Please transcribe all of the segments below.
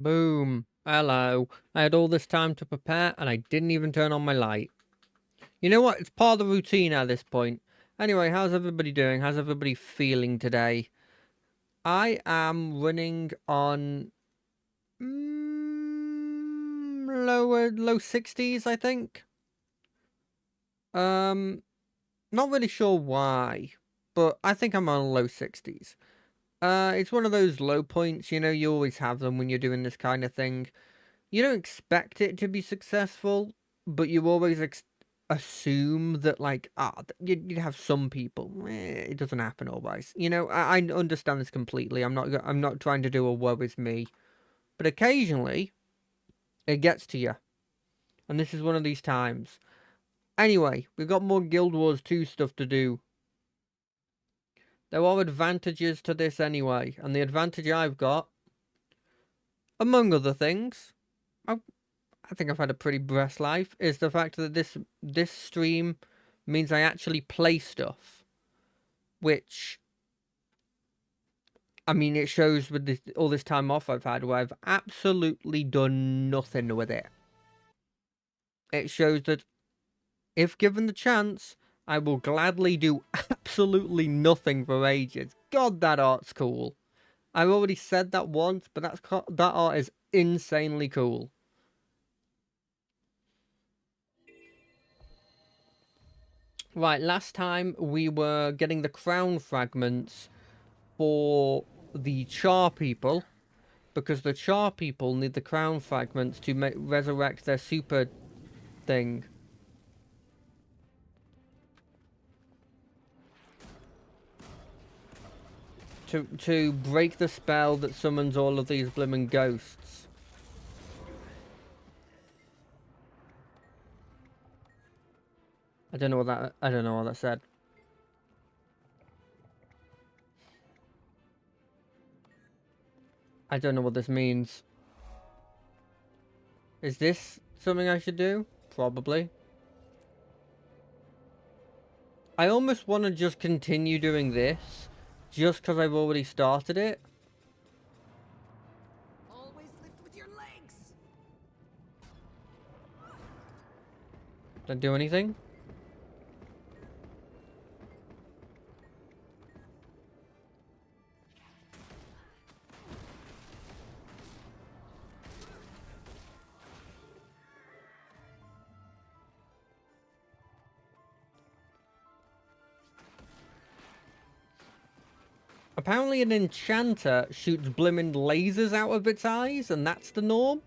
Boom. Hello. I had all this time to prepare and I didn't even turn on my light. You know what? It's part of the routine at this point. Anyway, how's everybody doing? How's everybody feeling today? I am running on low 60s, I think. Um Not really sure why, but I think I'm on low 60s. It's one of those low points, you always have them when you're doing this kind of thing. You don't expect it to be successful, but you always assume that, like, you'd have some people. It doesn't happen always. I understand this completely. I'm not trying to do a woe is me, but occasionally it gets to you, and this is one of these times. Anyway, we've got more Guild Wars 2 stuff to do. There are advantages to this anyway, and the advantage I've got, among other things, I think I've had a pretty blessed life, is the fact that this stream means I actually play stuff, which, I mean, it shows with all this time off I've had where I've absolutely done nothing with it. It shows that if given the chance, I will gladly do absolutely nothing for ages. God, that art's cool. I've already said that once, but that art is insanely cool. Right, last time we were getting the crown fragments for the Char people, because the Char people need the crown fragments to resurrect their super thing. To break the spell that summons all of these blooming ghosts. I don't know what that said. I don't know what this means. Is this something I should do? Probably. I almost want to just continue doing this, just because I've already started it. Always lift with your legs. Don't do anything. Apparently an enchanter shoots blimmin' lasers out of its eyes, and that's the norm.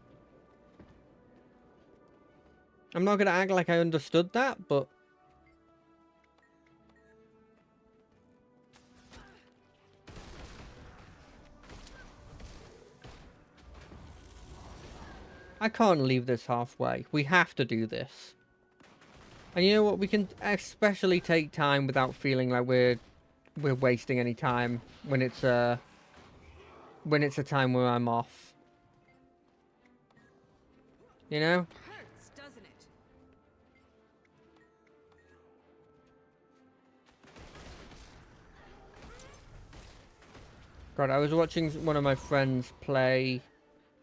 I'm not gonna act like I understood that, but... I can't leave this halfway. We have to do this. And you know what? We can especially take time without feeling like we're wasting any time when it's a time where I'm off. You know? Hurts, doesn't it? God, I was watching one of my friends play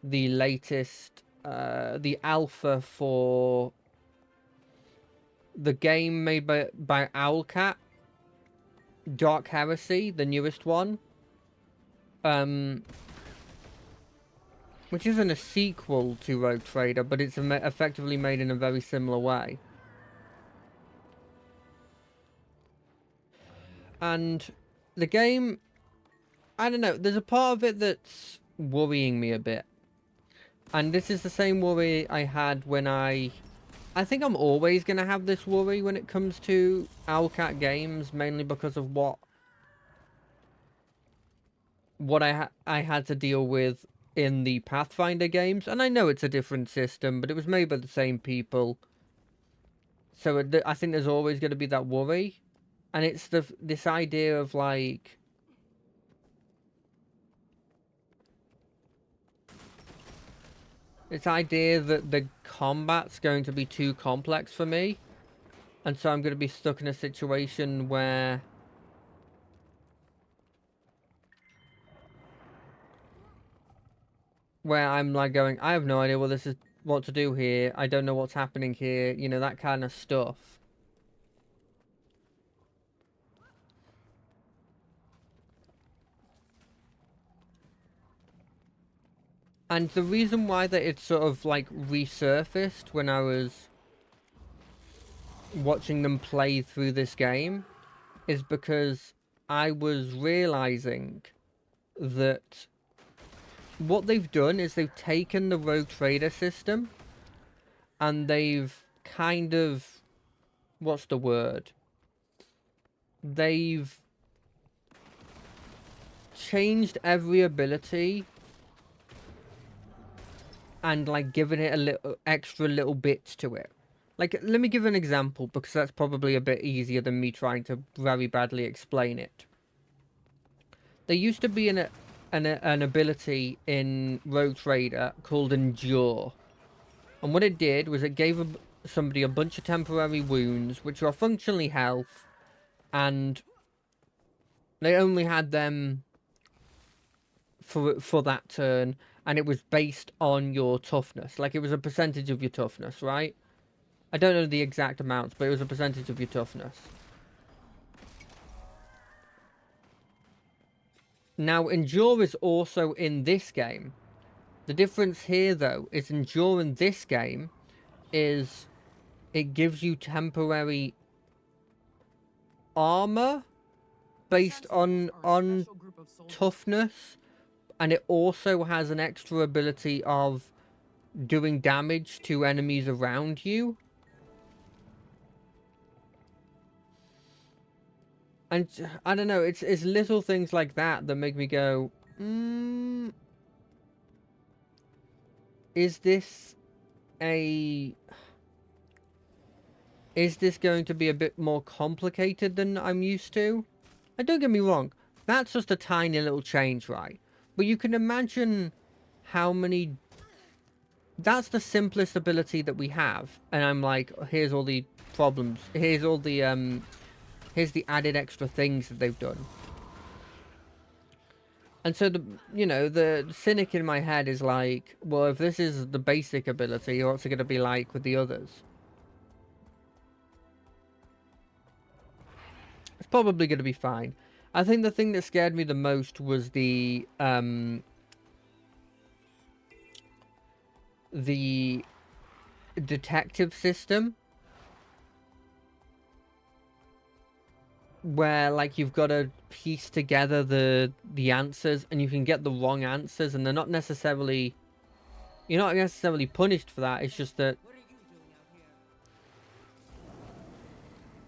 the latest, the alpha for the game made by Owlcat, Dark Heresy, the newest one. Which isn't a sequel to Rogue Trader, but it's effectively made in a very similar way. And the game, I don't know, there's a part of it that's worrying me a bit. And this is the same worry I had when I think I'm always going to have this worry when it comes to Owlcat games, mainly because of what I had to deal with in the Pathfinder games. And I know it's a different system, but it was made by the same people. So I think there's always going to be that worry. And it's this idea of, like, this idea that the combat's going to be too complex for me. And so I'm going to be stuck in a situation where where I'm like going, I have no idea what to do here. I don't know what's happening here. You know, that kind of stuff. And the reason why that it sort of like resurfaced when I was watching them play through this game is because I was realizing that what they've done is they've taken the Rogue Trader system and they've kind of, what's the word? They've changed every ability and like given it a little extra little bits to it. Like, let me give an example because that's probably a bit easier than me trying to very badly explain it. There used to be an ability in Rogue Trader called Endure. And what it did was it gave somebody a bunch of temporary wounds, which are functionally health, and they only had them for that turn, and it was based on your toughness. Like, it was a percentage of your toughness, right? I don't know the exact amounts, but it was a percentage of your toughness. Now, Endure is also in this game. The difference here, though, is Endure in this game is it gives you temporary armor based on toughness, and it also has an extra ability of doing damage to enemies around you. And I don't know, it's little things like that that make me go, is this going to be a bit more complicated than I'm used to? And don't get me wrong, that's just a tiny little change, right? But you can imagine how many... That's the simplest ability that we have. And I'm like, here's all the problems. Here's all the, here's the added extra things that they've done. And so, the cynic in my head is like, well, if this is the basic ability, what's it going to be like with the others? It's probably going to be fine. I think the thing that scared me the most was the detective system. Where, like, you've got to piece together the answers, and you can get the wrong answers, and they're not necessarily... You're not necessarily punished for that, it's just that...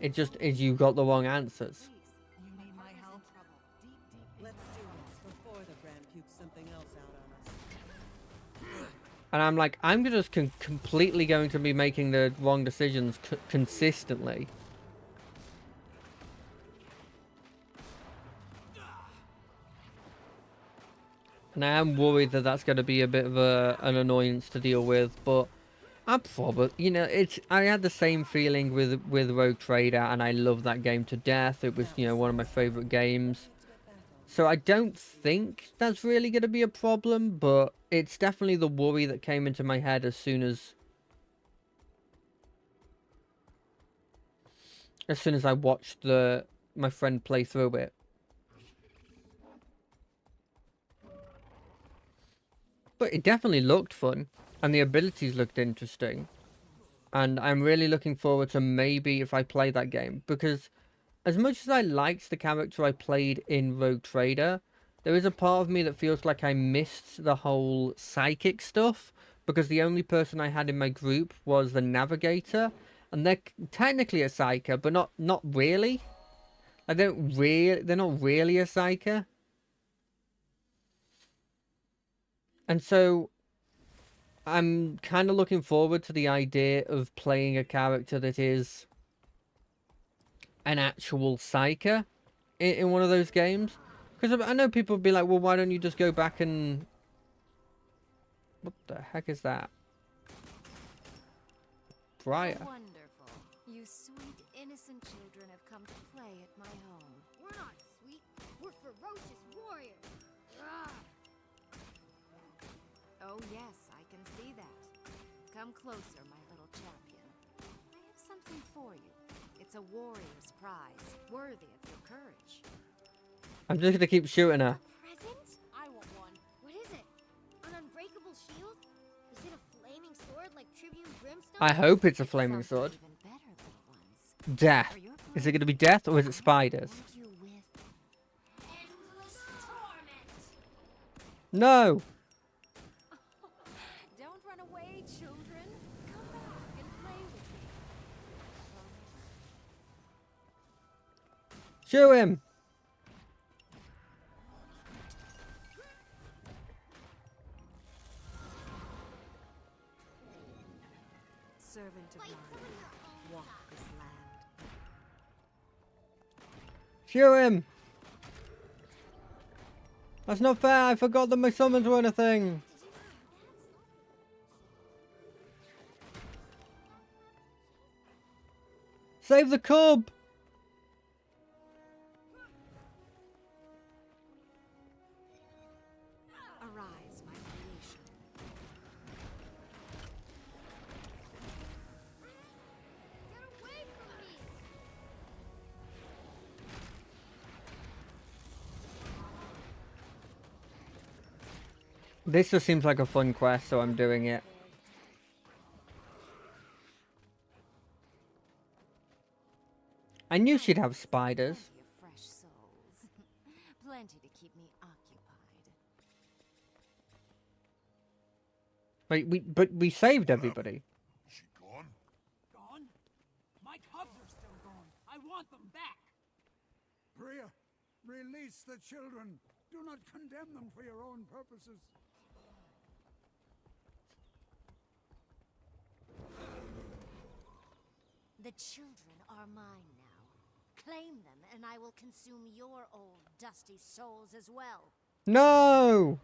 It just is you got the wrong answers. You need my help? Let's do this before the brand pukes something else out on us. And I'm like, I'm just completely going to be making the wrong decisions consistently. And I am worried that that's going to be a bit of an annoyance to deal with, but I probably, I had the same feeling with Rogue Trader, and I love that game to death. It was, one of my favorite games. So I don't think that's really going to be a problem, but it's definitely the worry that came into my head as soon as I watched my friend play through it. But it definitely looked fun, and the abilities looked interesting. And I'm really looking forward to maybe if I play that game, because as much as I liked the character I played in Rogue Trader, there is a part of me that feels like I missed the whole psychic stuff, because the only person I had in my group was the Navigator, and they're technically a psyker, but not really. They're not really a psyker. And so I'm kind of looking forward to the idea of playing a character that is an actual psyker in one of those games. Because I know people would be like, well, why don't you just go back and... What the heck is that? Briar. Wonderful. You sweet, innocent children have come to play at my home. We're not sweet. We're ferocious warriors. Ugh. Oh yes, I can see that. Come closer, my little champion. I have something for you. It's a warrior's prize, worthy of your courage. I'm just gonna keep shooting her. Present? I want one. What is it? An unbreakable shield? Is it a flaming sword like Tribune Brimstone? I hope it's a It's flaming something sword. even better, little ones. Death. For your Is it prize, gonna be death or is it spiders? I want you with endless torment. No! Don't run away, children. Come back and play with me. Shoot him! Servant of mine, walk this land. Shoot him! That's not fair, I forgot that my summons weren't a thing. Save the cub! Arise, my creation. Get away from me! This just seems like a fun quest, so I'm doing it. I knew she'd have spiders. Plenty of fresh souls. Plenty to keep me occupied. But we saved everybody. Is she gone? Gone? My cubs are still gone. I want them back. Bria, release the children. Do not condemn them for your own purposes. The children are mine now. Claim them, and I will consume your old dusty souls as well. No!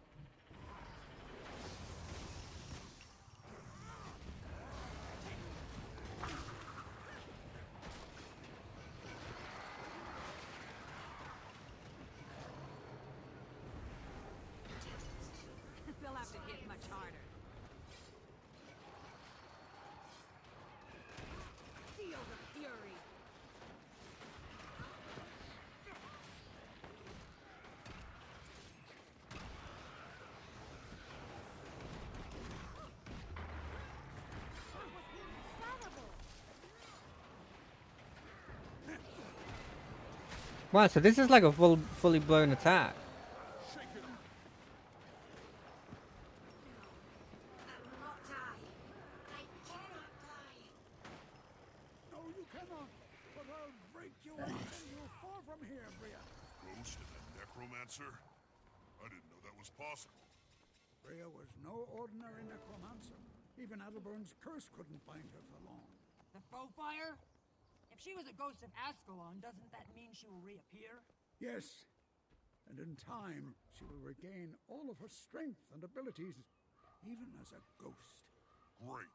They'll have to hit much harder. Feel the fury. Wow, so this is like a fully blown attack. No, you cannot. But I'll break you and send you far from here, Bria. Ghost and a necromancer? I didn't know that was possible. Bria was no ordinary necromancer. Even Adelbern's curse couldn't bind her for long. The Foefire? If she was a ghost of Ascalon, doesn't that mean she will reappear? Yes. And in time, she will regain all of her strength and abilities, even as a ghost. Great.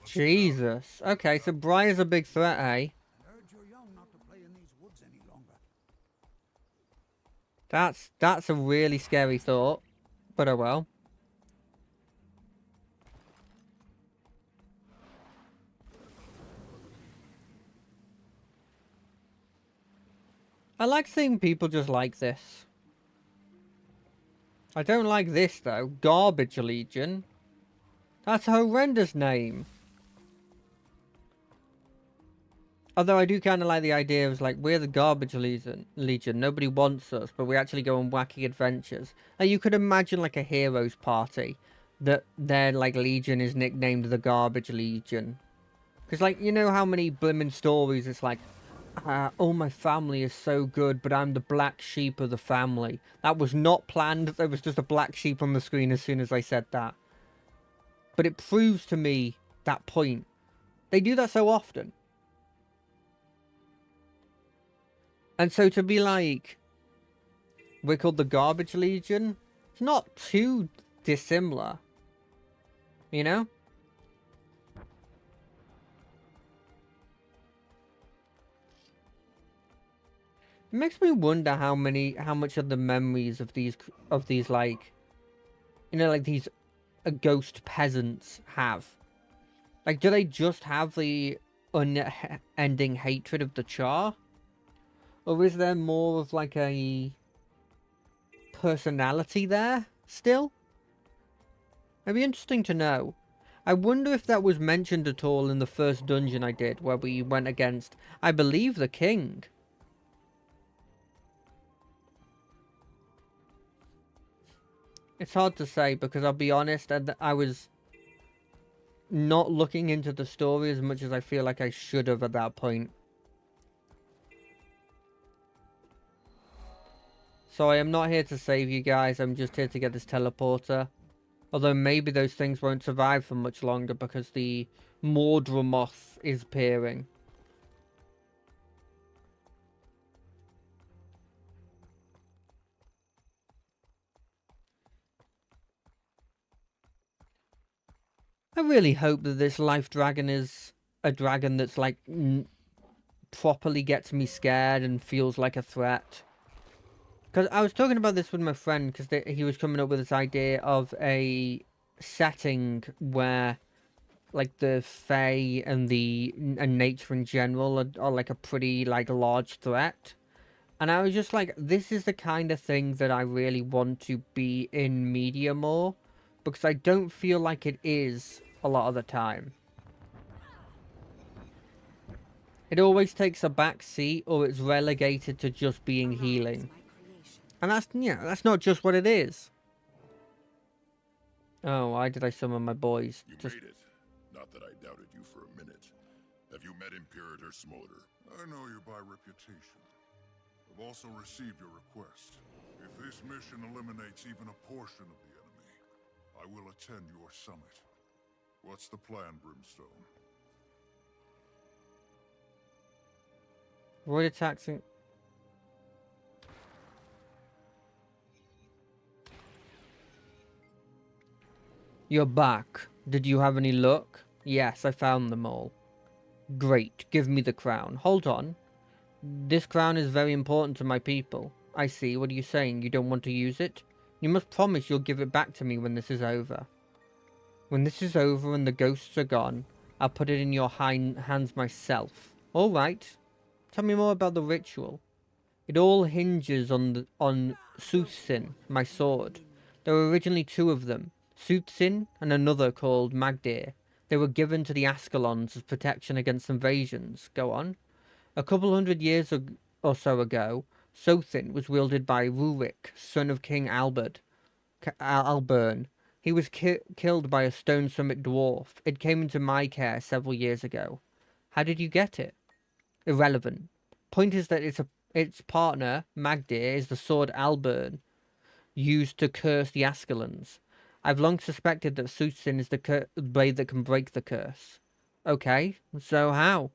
Jesus. Okay, so Briar's a big threat, eh? And urge your young not to play in these woods any longer. That's a really scary thought. But oh well. I like seeing people just like this. I don't like this though. Garbage Legion. That's a horrendous name. Although I do kind of like the idea of like, we're the Garbage Legion. Nobody wants us, but we actually go on wacky adventures. Now you could imagine like a heroes party that their like legion is nicknamed the Garbage Legion. Because like, you know how many blimmin' stories it's like, oh, my family is so good, but I'm the black sheep of the family. That was not planned. There was just a black sheep on the screen as soon as I said that. But it proves to me that point. They do that so often. And so to be like, we're called the Garbage Legion, it's not too dissimilar. You know? It makes me wonder how much of the memories of these like, you know, like these ghost peasants have? Like, do they just have the unending hatred of the Char? Or is there more of like a personality there still? It'd be interesting to know. I wonder if that was mentioned at all in the first dungeon I did, where we went against, I believe, the king. It's hard to say, because I'll be honest, I was not looking into the story as much as I feel like I should have at that point. So I am not here to save you guys, I'm just here to get this teleporter. Although maybe those things won't survive for much longer because the Mordramoth is appearing. I really hope that this life dragon is a dragon that's like properly gets me scared and feels like a threat. Because I was talking about this with my friend, because he was coming up with this idea of a setting where, like, the Fae and nature in general are like a pretty like large threat. And I was just like, this is the kind of thing that I really want to be in media more, because I don't feel like it is a lot of the time. It always takes a back seat, or it's relegated to just being healing. And that's, yeah, that's not just what it is. Oh, why did I summon my boys? You made it. Not that I doubted you for a minute. Have you met Imperator Smolder? I know you by reputation. I've also received your request. If this mission eliminates even a portion of the enemy, I will attend your summit. What's the plan, Brimstone? Void attacks. You're back. Did you have any luck? Yes, I found them all. Great, give me the crown. Hold on. This crown is very important to my people. I see, what are you saying? You don't want to use it? You must promise you'll give it back to me when this is over. When this is over and the ghosts are gone, I'll put it in your hands myself. Alright. Tell me more about the ritual. It all hinges on Soothsin, my sword. There were originally two of them. Soothsin and another called Magdir. They were given to the Ascalons as protection against invasions. Go on. A couple hundred years or so ago, Sothin was wielded by Rurik, son of King Albern. He was killed by a stone summit dwarf. It came into my care several years ago. How did you get it? Irrelevant. Point is that its partner, Magdir, is the sword Albern used to curse the Ascalons. I've long suspected that Soothsin is the blade that can break the curse. Okay, so how?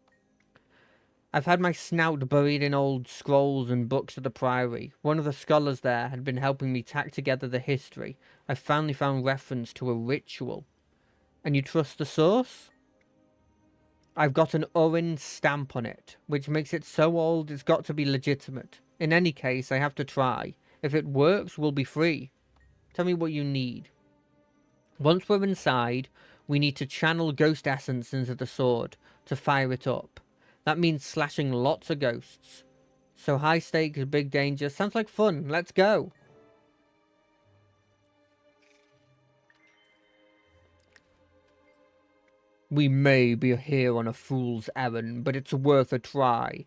I've had my snout buried in old scrolls and books at the Priory. One of the scholars there had been helping me tack together the history. I finally found reference to a ritual. And you trust the source? I've got an Orin stamp on it, which makes it so old it's got to be legitimate. In any case, I have to try. If it works, we'll be free. Tell me what you need. Once we're inside, we need to channel ghost essence into the sword to fire it up. That means slashing lots of ghosts. So high stakes, big danger. Sounds like fun. Let's go. We may be here on a fool's errand, but it's worth a try.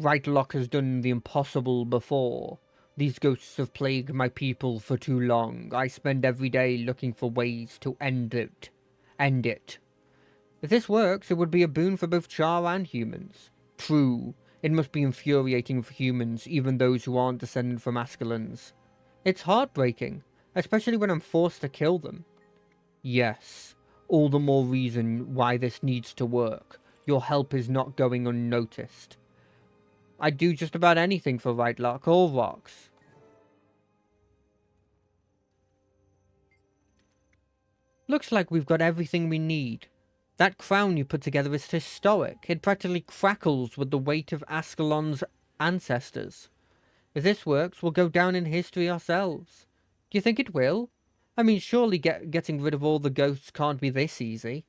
Rightlock has done the impossible before. These ghosts have plagued my people for too long. I spend every day looking for ways to end it. If this works, it would be a boon for both Char and humans. True, it must be infuriating for humans, even those who aren't descended from Ascalons. It's heartbreaking, especially when I'm forced to kill them. Yes, all the more reason why this needs to work. Your help is not going unnoticed. I'd do just about anything for Rightlock or Rocks. Looks like we've got everything we need. That crown you put together is historic. It practically crackles with the weight of Ascalon's ancestors. If this works, we'll go down in history ourselves. Do you think it will? I mean, surely getting rid of all the ghosts can't be this easy.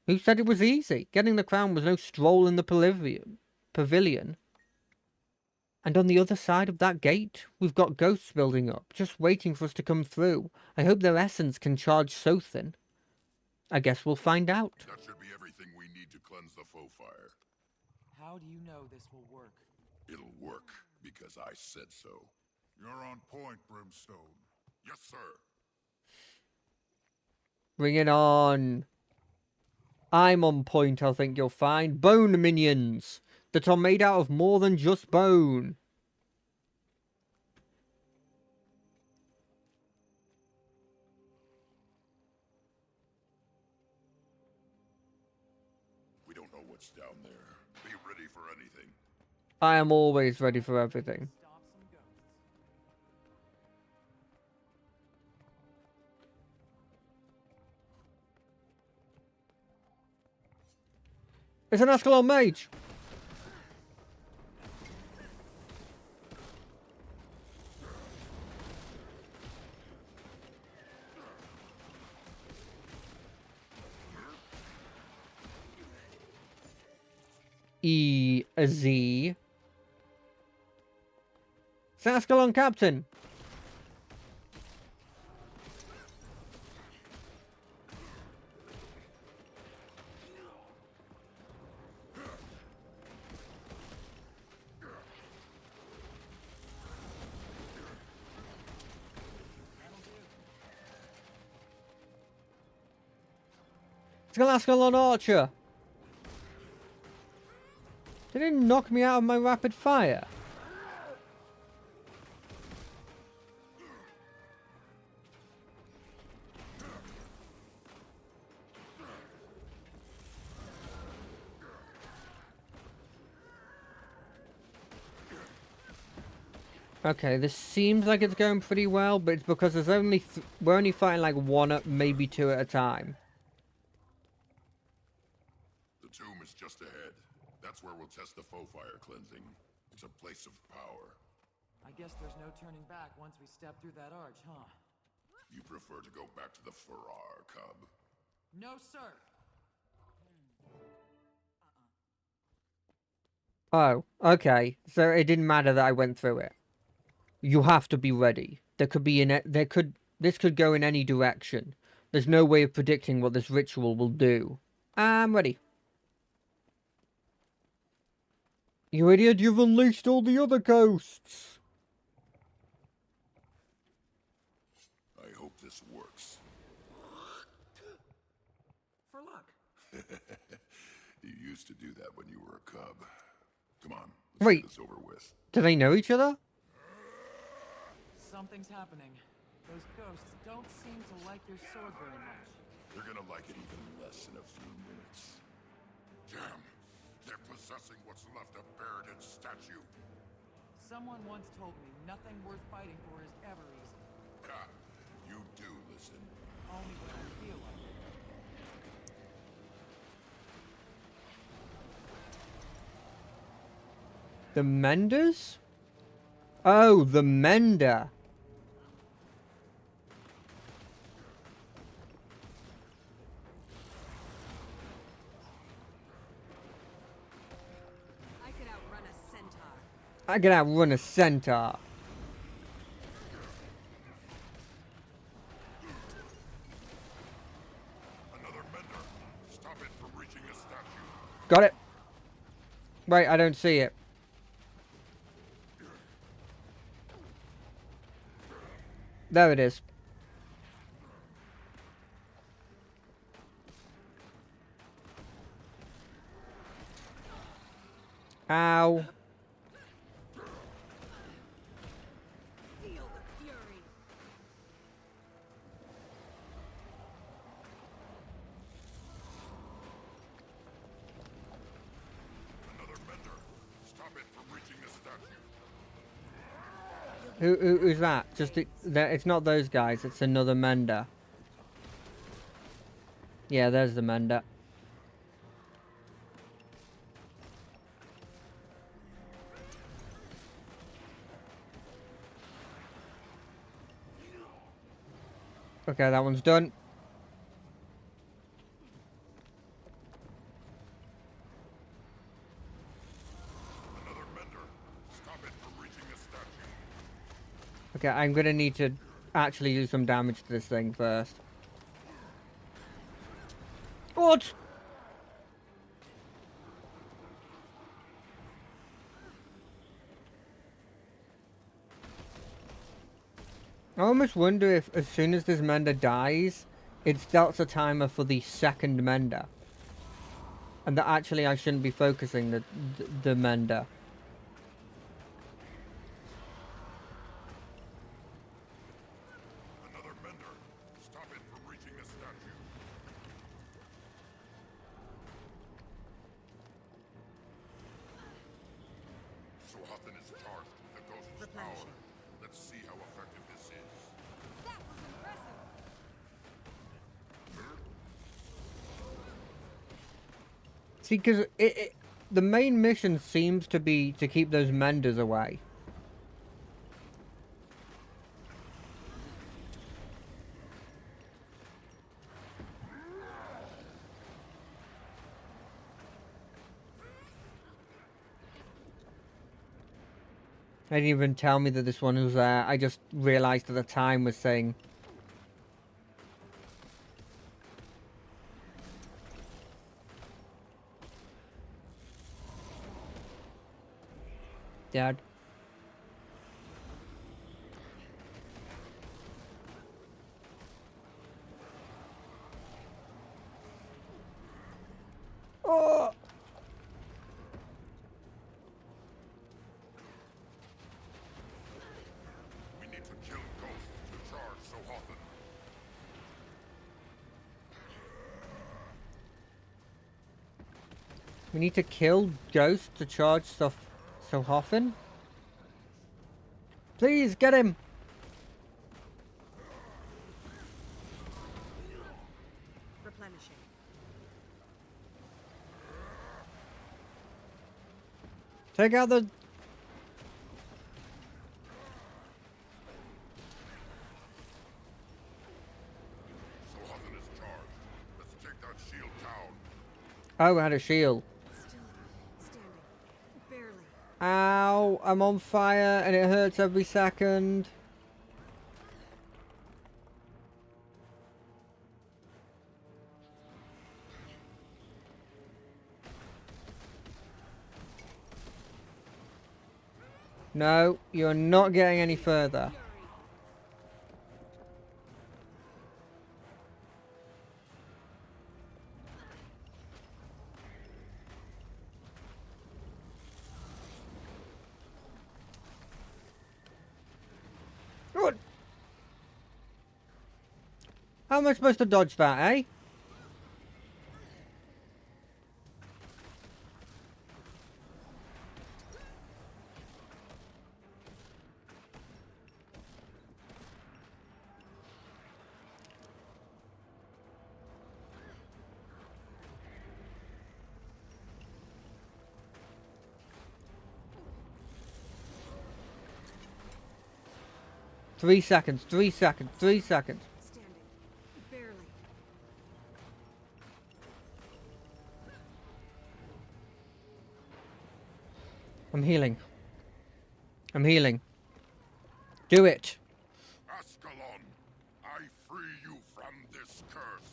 Who said it was easy? Getting the crown was no stroll in the pavilion. And on the other side of that gate, we've got ghosts building up, just waiting for us to come through. I hope their essence can charge Sothin. I guess we'll find out. That should be everything we need to cleanse the foe fire. How do you know this will work? It'll work, because I said so. You're on point, Brimstone. Yes, sir. Bring it on. I'm on point, I think you'll find. Bone minions that are made out of more than just bone. We don't know what's down there. Be ready for anything. I am always ready for everything. Stop some ghosts. It's an Ascalon mage! E-Z. Ascalon Captain! Ascalon Archer! Did it knock me out of my rapid fire? Okay, this seems like it's going pretty well, but it's because there's only we're only fighting like one, maybe two at a time. The tomb is just ahead. That's where we'll test the foe fire cleansing. It's a place of power. I guess there's no turning back once we step through that arch, huh? You prefer to go back to the Farrar, Cub? No, sir. Oh, okay. So it didn't matter that I went through it. You have to be ready. This could go in any direction. There's no way of predicting what this ritual will do. I'm ready. You idiot, you've unleashed all the other ghosts! I hope this works. For luck. You used to do that when you were a cub. Come on, let's Wait. get this over with. Do they know each other? Something's happening. Those ghosts don't seem to like your sword very much. They're gonna like it even less in a few minutes. Damn! They're possessing what's left of Baradin's statue. Someone once told me nothing worth fighting for is ever easy. Ha! You do listen. Only when I feel like it. The Menders? Oh, the Mender. I could outrun a centaur. I can outrun a centaur. Another Mender. Stop it from reaching the statue. Got it. Wait, I don't see it. There it is. Ow. Feel the fury. Another Mender. Stop it from reaching the statue. Who's that? It's not those guys, it's another Mender. Yeah, there's the Mender. Okay, that one's done. Another mender. Stop it from reaching the statue. Okay, I'm gonna need to actually do some damage to this thing first. What? I almost wonder if as soon as this mender dies, it starts a timer for the second mender. And that actually I shouldn't be focusing the mender. Another mender. Stop it from reaching the statue. Suhathan is charged with the ghost's power. Let's see how effective this is. That was impressive. See, because the main mission seems to be to keep those menders away. They didn't even tell me that this one was there. I just realized that the time was saying. Dad. Oh! We need to kill Ghost to charge Suhathan. We need to kill Ghost to charge stuff so often. Please get him. Replenishing. Take out the. Suhathan is charged. Let's take that shield down. Oh, I had a shield. Still standing. Barely. Ow, I'm on fire and it hurts every second. No, you're not getting any further. Good. How am I supposed to dodge that, eh? Three seconds, 3 seconds, 3 seconds. Standing. Barely. I'm healing. I'm healing. Do it. Ascalon, I free you from this curse.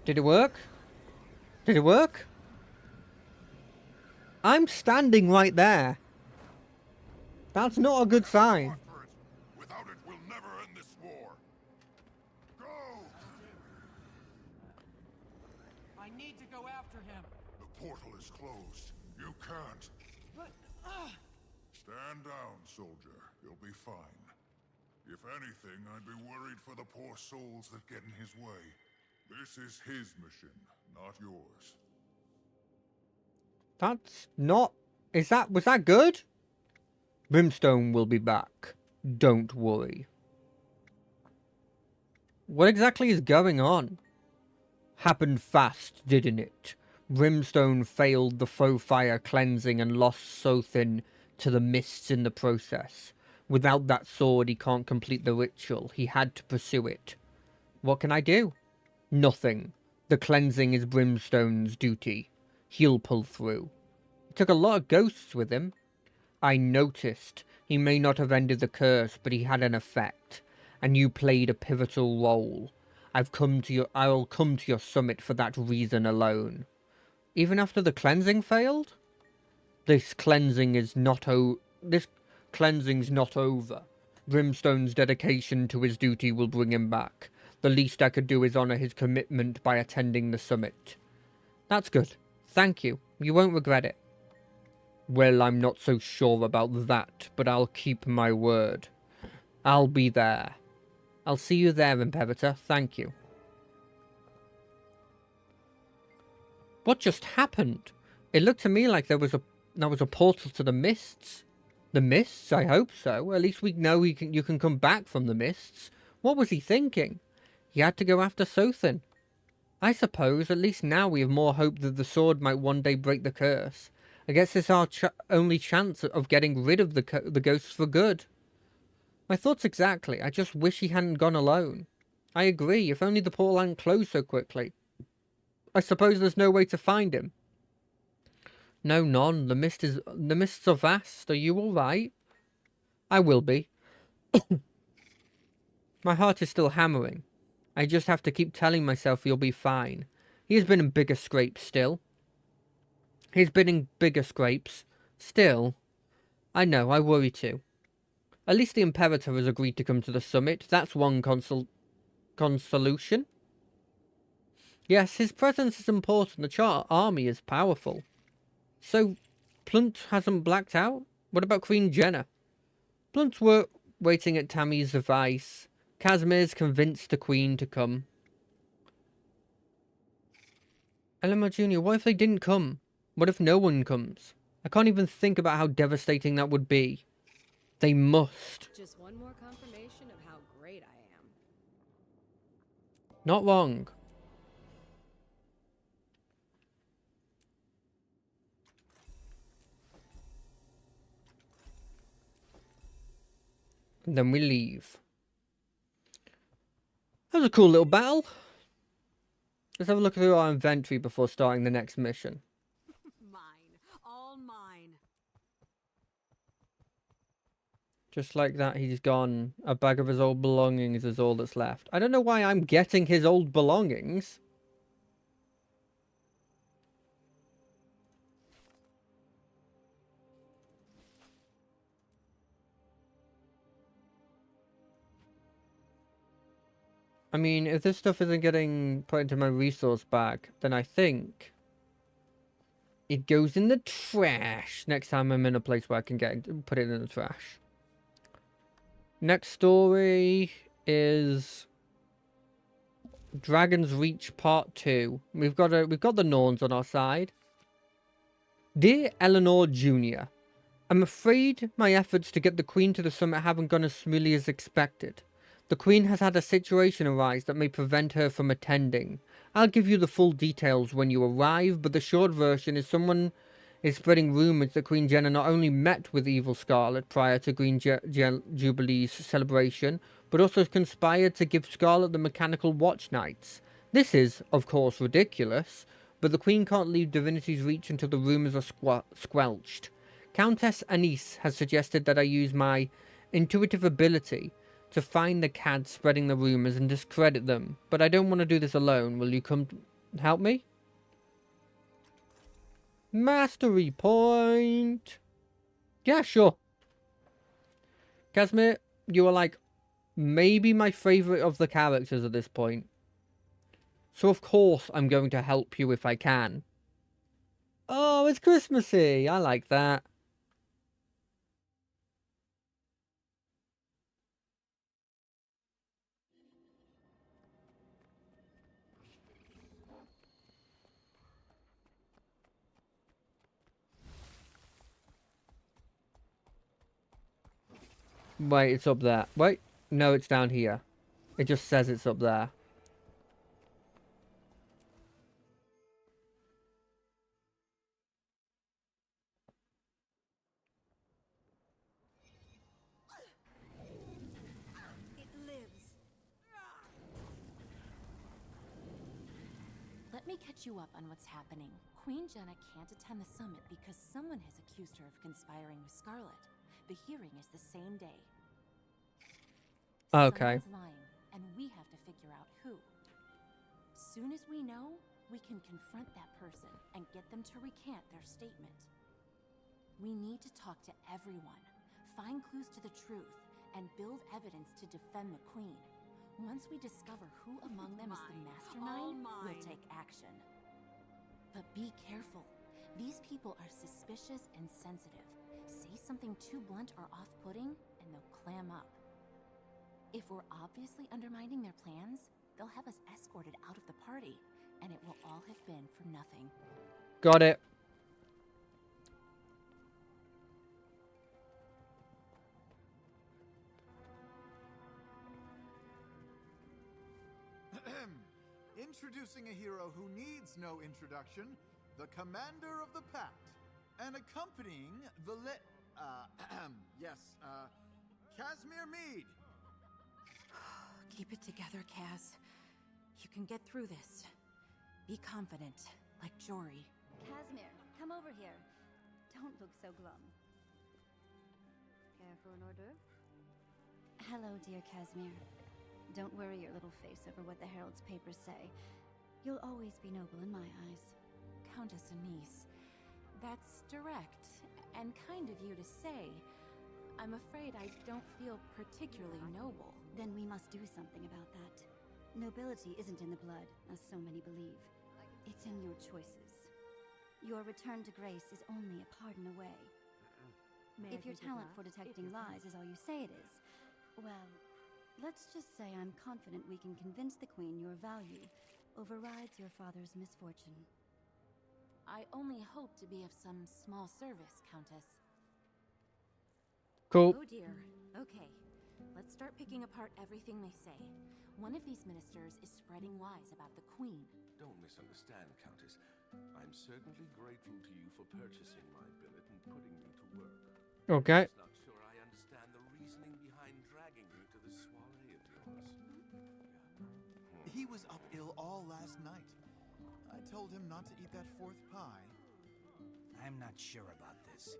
Did it work? Did it work? I'm standing right there. That's not a good sign. Fought for it. Without it, we'll never end this war. Go! I need to go after him. The portal is closed. You can't. But, Stand down, soldier. You'll be fine. If anything, I'd be worried for the poor souls that get in his way. This is his mission, not yours. That's not... Was that good? Brimstone will be back. Don't worry. What exactly is going on? Happened fast, didn't it? Brimstone failed the foe fire cleansing and lost Sothin to the mists in the process. Without that sword, he can't complete the ritual. He had to pursue it. What can I do? Nothing. The cleansing is Brimstone's duty. He'll pull through. He took a lot of ghosts with him. I noticed. He may not have ended the curse, but he had an effect. And you played a pivotal role. I'll come to your summit for that reason alone. Even after the cleansing failed? This cleansing's not over. Brimstone's dedication to his duty will bring him back. The least I could do is honor his commitment by attending the summit. That's good. Thank you. You won't regret it. Well, I'm not so sure about that, but I'll keep my word. I'll be there. I'll see you there, Imperator. Thank you. What just happened? It looked to me like there was a portal to the mists. The mists? I hope so. At least we know you can come back from the mists. What was he thinking? He had to go after Sothin. I suppose at least now we have more hope that the sword might one day break the curse. I guess it's our only chance of getting rid of the ghosts for good. My thoughts exactly. I just wish he hadn't gone alone. I agree. If only the portal hadn't closed so quickly. I suppose there's no way to find him. No, none. The mists are vast. Are you all right? I will be. My heart is still hammering. I just have to keep telling myself he'll be fine. He has been in bigger scrapes still. He's been in bigger scrapes. Still. I know, I worry too. At least the Imperator has agreed to come to the summit. That's one consolation. Yes, his presence is important. The Char army is powerful. So, Blunt hasn't blacked out? What about Queen Jenna? Blunt's waiting at Tammy's advice. Casimir's convinced the Queen to come. Elamar Jr., what if they didn't come? What if no one comes? I can't even think about how devastating that would be. They must. Just one more confirmation of how great I am. Not wrong. And then we leave. That was a cool little battle. Let's have a look through our inventory before starting the next mission. Mine. All mine. Just like that, he's gone. A bag of his old belongings is all that's left. I don't know why I'm getting his old belongings. I mean, if this stuff isn't getting put into my resource bag, then I think it goes in the trash next time I'm in a place where I can put it in the trash. Next story is Dragon's Reach Part 2. We've got the Norns on our side. Dear Eleanor Jr., I'm afraid my efforts to get the Queen to the summit haven't gone as smoothly as expected. The Queen has had a situation arise that may prevent her from attending. I'll give you the full details when you arrive, but the short version is someone is spreading rumours that Queen Jenna not only met with Evil Scarlet prior to Green Jubilee's celebration, but also conspired to give Scarlet the mechanical watch nights. This is, of course, ridiculous, but the Queen can't leave Divinity's reach until the rumours are squelched. Countess Anise has suggested that I use my intuitive ability to find the cads spreading the rumours and discredit them, but I don't want to do this alone. Will you come help me? Mastery point! Yeah, sure. Casimir, you are like maybe my favourite of the characters at this point. So of course I'm going to help you if I can. Oh, it's Christmassy. I like that. Wait, it's up there. Wait, no, it's down here. It just says it's up there. me catch you up on what's happening. Queen Jenna can't attend the summit because someone has accused her of conspiring with Scarlet. The hearing is the same day. Okay. Someone's lying, and we have to figure out who. Soon as we know, we can confront that person and get them to recant their statement. We need to talk to everyone, find clues to the truth, and build evidence to defend the Queen. Once we discover who among them is the mastermind, we'll take action. But be careful. These people are suspicious and sensitive. Say something too blunt or off-putting, and they'll clam up. If we're obviously undermining their plans, they'll have us escorted out of the party, and it will all have been for nothing. Got it. Introducing a hero who needs no introduction, the Commander of the Pact, and accompanying the Casimir Mead. Keep it together, Kaz. You can get through this. Be confident, like Jory. Casimir, come over here. Don't look so glum. Care for an hors d'oeuvre? Hello, dear Casimir. Don't worry your little face over what the Herald's papers say. You'll always be noble in my eyes. Countess Anise, that's direct and kind of you to say. I'm afraid I don't feel particularly noble. Then we must do something about that. Nobility isn't in the blood, as so many believe. It's in your choices. Your return to grace is only a pardon away. If your talent for detecting lies is all you say it is, well, let's just say I'm confident we can convince the Queen your value overrides your father's misfortune. I only hope to be of some small service, Countess. Cool. Oh dear. Okay. Let's start picking apart everything they say. One of these ministers is spreading lies about the Queen. Don't misunderstand, Countess. I'm certainly grateful to you for purchasing my billet and putting me to work. Okay. I'm not sure I understand the reasoning behind dragging me to this soiree of yours. He was up ill all last night. I told him not to eat that fourth pie. I'm not sure about this.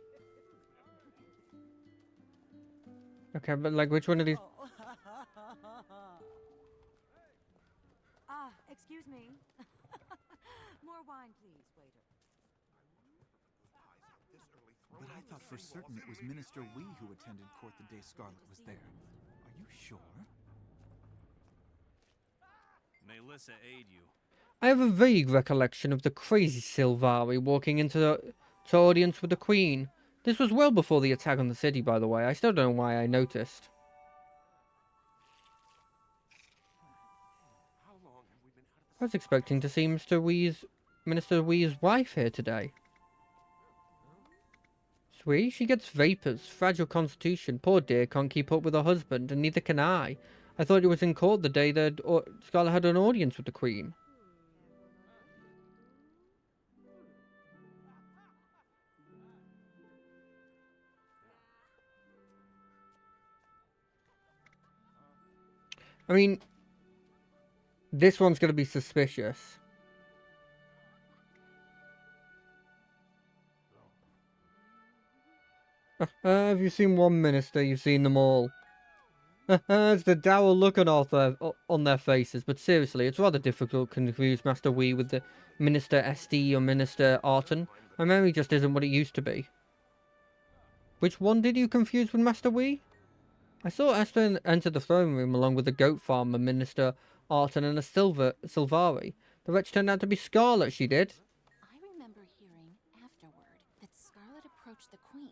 Okay, but like, which one of these? Excuse me. More wine, please, waiter. But I thought for certain it was Minister Wee who attended court the day Scarlet was there. Are you sure? May Lissa aid you. I have a vague recollection of the crazy Sylvari walking into the audience with the Queen. This was well before the attack on the city, by the way. I still don't know why I noticed. I was expecting to see Minister Wee's wife here today. Sweet, she gets vapors, fragile constitution. Poor dear can't keep up with her husband, and neither can I. I thought it was in court the day that Scarlet had an audience with the Queen. I mean, this one's going to be suspicious. Have you seen one minister? You've seen them all. It's the dour look on their faces, but seriously, it's rather difficult to confuse Master Wee with the Minister SD or Minister Arton. My memory just isn't what it used to be. Which one did you confuse with Master Wee? I saw Esther enter the throne room along with the goat farmer, Minister Arton, and a Sylvari. The wretch turned out to be Scarlet, she did. I remember hearing afterward that Scarlet approached the Queen.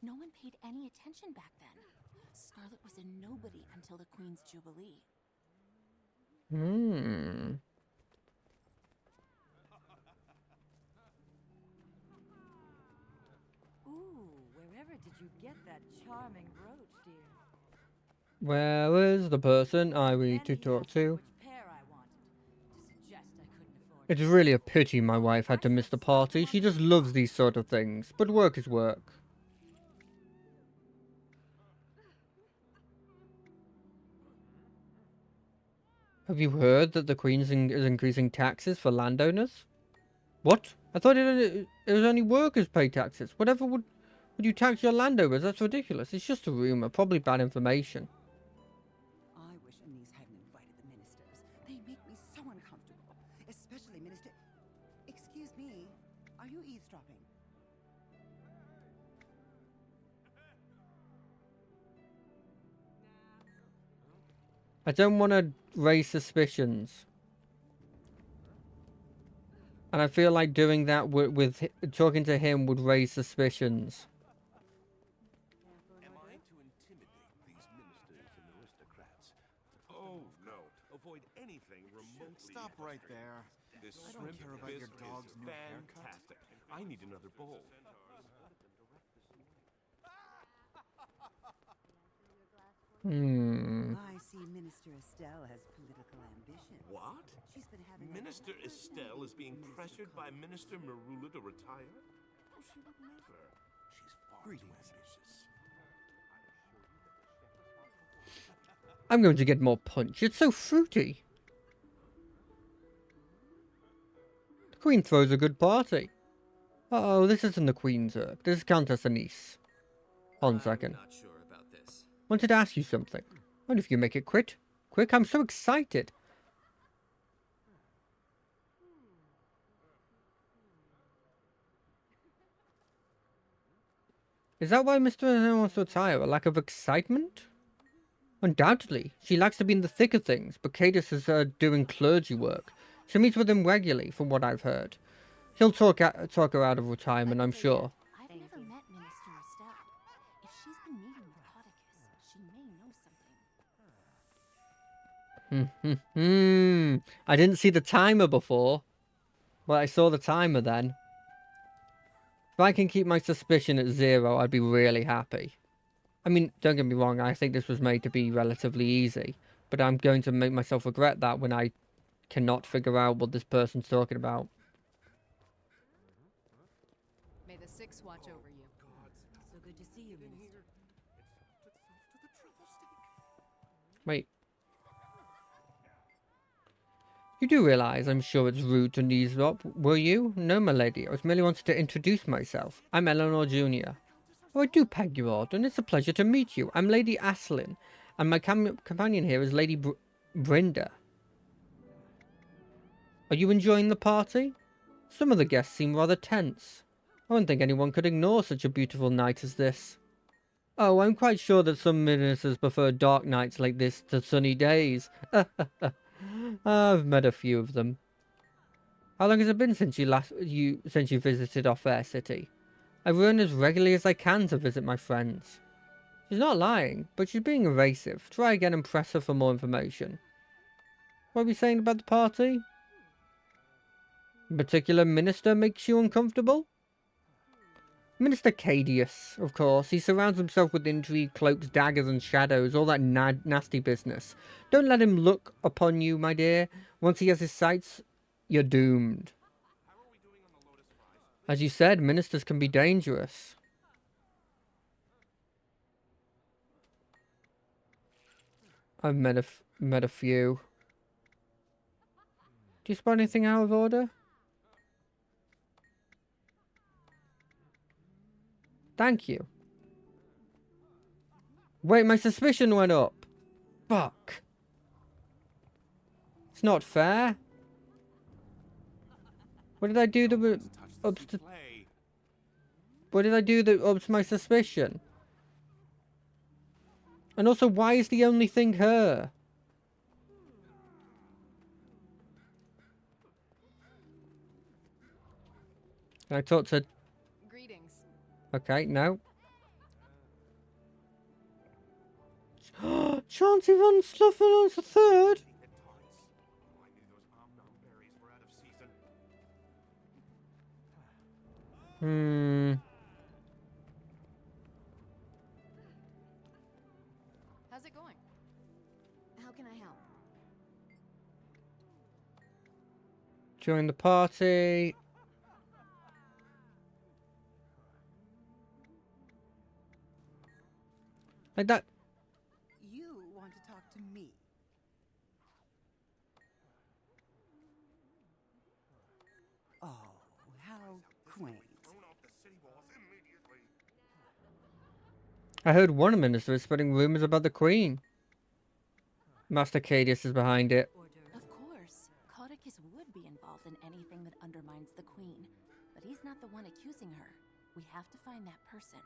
No one paid any attention back then. Scarlet was a nobody until the Queen's Jubilee. Ooh, wherever did you get that charming brooch, dear? Where is the person I need to talk to? It's really a pity my wife had to miss the party. She just loves these sort of things. But work is work. Have you heard that the Queen is increasing taxes for landowners? What? I thought it was only workers pay taxes. Whatever would you tax your landowners? That's ridiculous. It's just a rumor, probably bad information. I wish Anise hadn't invited the ministers. They make me so uncomfortable. Especially Minister... Excuse me, are you eavesdropping? I don't want to raise suspicions. And I feel like doing that with talking to him would raise suspicions. Am I to intimidate these ministers and aristocrats? Oh, no. Avoid anything remotely. Stop right there. This I don't shrimp care about your bisque dog's is new haircut. fantastic. I need another bowl. I see Minister Estelle has political ambitions. What? She's been having Minister Estelle is being pressured by Minister Marula to retire? Oh, she would never. She's far too ambitious. I'm going to get more punch. It's so fruity. The Queen throws a good party. Uh-oh, this isn't the Queen's Zerg. This is Countess Anise. Hold on a second. Not sure about this. Wanted to ask you something. What if you make it quick? Quick, I'm so excited. Is that why Mr. wants to retire? A lack of excitement? Undoubtedly. She likes to be in the thick of things, but Cadus is doing clergy work. She meets with him regularly, from what I've heard. He'll talk her out of retirement, I'm sure. I've never met Minister Estelle. If she's been meeting with Codicus, she may know something. I didn't see the timer before. Well, I saw the timer then. If I can keep my suspicion at 0, I'd be really happy. I mean, don't get me wrong, I think this was made to be relatively easy. But I'm going to make myself regret that when I cannot figure out what this person's talking about. May the Six watch over you. So good to see you, Minister. Wait. You do realize, I'm sure it's rude to eavesdrop, were you? No, my lady, I was merely wanted to introduce myself. I'm Eleanor Jr. Oh, I do beg your pardon. It's a pleasure to meet you. I'm Lady Aslin, and my companion here is Lady Brynda. Are you enjoying the party? Some of the guests seem rather tense. I don't think anyone could ignore such a beautiful night as this. Oh, I'm quite sure that some ministers prefer dark nights like this to sunny days. I've met a few of them. How long has it been since you visited our fair city? I run as regularly as I can to visit my friends. She's not lying, but she's being evasive. Try again and press her for more information. What are we saying about the party? A particular minister makes you uncomfortable? Minister Cadius, of course. He surrounds himself with intrigue, cloaks, daggers, and shadows, all that nasty business. Don't let him look upon you, my dear. Once he has his sights, you're doomed. As you said, ministers can be dangerous. I've met a few. Do you spot anything out of order? Thank you. Wait, my suspicion went up. Fuck. It's not fair. What did I do that ups to... What did I do that ups my suspicion? And also, why is the only thing her? Can I talk to... Greetings. Okay, no. Chauncey Von Sluffen's the third. How's it going? How can I help? Join the party. Like that. You want to talk to me? quaint. I heard one minister is spreading rumors about the Queen. Master Cadius is behind it. Of course, Caudicus would be involved in anything that undermines the Queen, but he's not the one accusing her. We have to find that person.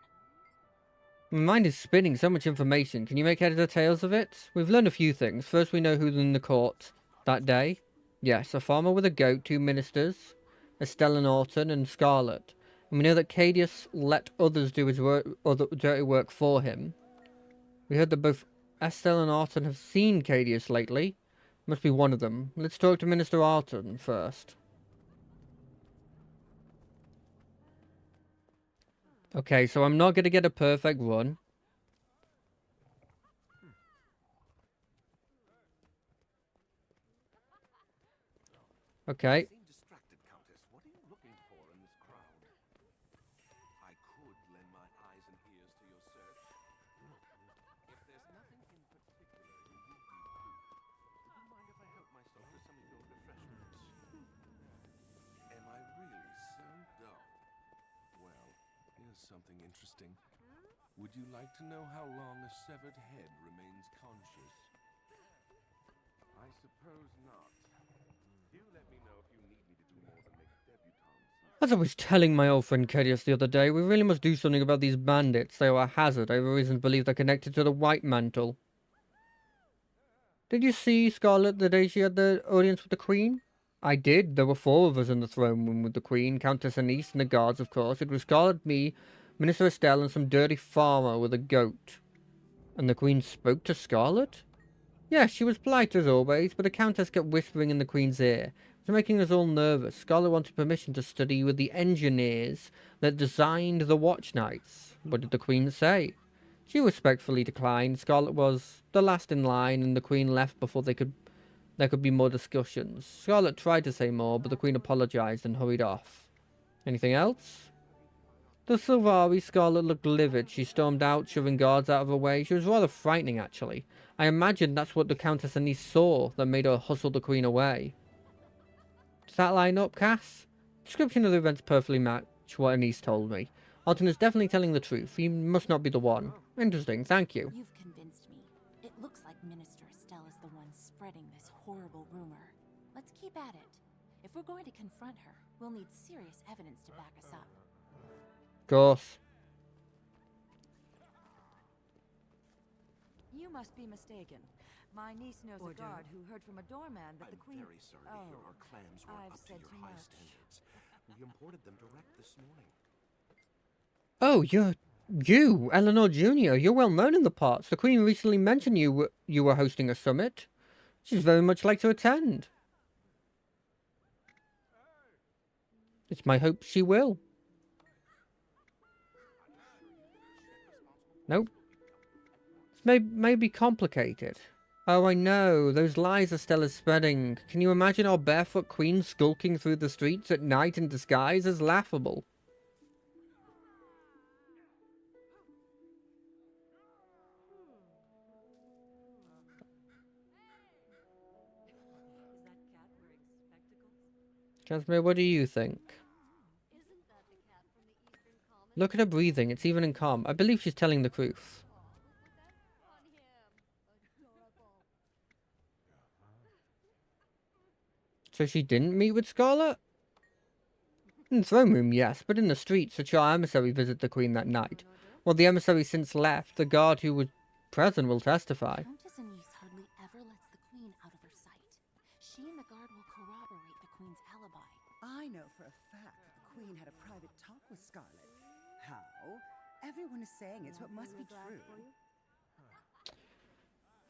My mind is spinning so much information. Can you make heads or tails of it? We've learned a few things. First, we know who's in the court that day. Yes, a farmer with a goat, 2 ministers, Estelle Norton and Scarlet. And we know that Cadius let others do his work, other dirty work for him. We heard that both Estelle and Arton have seen Cadius lately. Must be one of them. Let's talk to Minister Arton first. Okay, so I'm not going to get a perfect run. Okay. Distracted, Countess. What are you looking for in this crowd? I could lend my eyes and ears to your search. If there's nothing in particular you need me to, would you mind if I help myself to some of your refreshments? Am I really so dull? Well, here's something interesting. Would you like to know how long a severed head remains conscious? I suppose not. You let me know if you need me to do more than make debutantes. As I was telling my old friend Cadius the other day, we really must do something about these bandits. They are a hazard. I have a reason to believe they're connected to the White Mantle. Did you see Scarlet the day she had the audience with the Queen? I did. There were 4 of us in the throne room with the Queen, Countess Anise and the guards, of course. It was Scarlet, me, Minister Estelle, and some dirty farmer with a goat. And the Queen spoke to Scarlet? Yes, she was polite as always, but the Countess kept whispering in the Queen's ear. It was making us all nervous. Scarlet wanted permission to study with the engineers that designed the Watch Knights. What did the Queen say? She respectfully declined. Scarlet was the last in line, and the Queen left before there could be more discussions. Scarlet tried to say more, but the Queen apologized and hurried off. Anything else? The Silvari, Scarlet looked livid. She stormed out, shoving guards out of her way. She was rather frightening, actually. I imagine that's what the Countess Anise saw that made her hustle the Queen away. Does that line up, Cass? Description of the events perfectly match what Anise told me. Alton is definitely telling the truth. He must not be the one. Interesting, thank you. You've convinced me. It looks like Minister Estelle is the one spreading this horrible rumor. Let's keep at it. If we're going to confront her, we'll need serious evidence to back us up. Of course. You must be mistaken. My niece knows a guard who heard from a doorman that the Queen... I'm very sorry to hear our clams were I've up to said your too high much. standards. We imported them direct this morning. Oh, you, Eleanor Jr. You're well known in the parts. The Queen recently mentioned you were hosting a summit. She'd very much like to attend. It's my hope she will. Nope. This may be complicated. Oh, I know. Those lies Estelle is spreading. Can you imagine our barefoot queen skulking through the streets at night in disguise? Is laughable. Casimir, what do you think? Look at her breathing. It's even in calm. I believe she's telling the truth. So she didn't meet with Scarlet? In the throne room, yes, but in the streets, such our emissary visited the Queen that night. While the emissary since left, the guard who was present will testify. Countess Anise hardly ever lets the Queen out of her sight. She and the guard will corroborate the Queen's alibi. I know for a fact that the Queen had a private talk with Scarlet. How? Everyone is saying it's what must be true.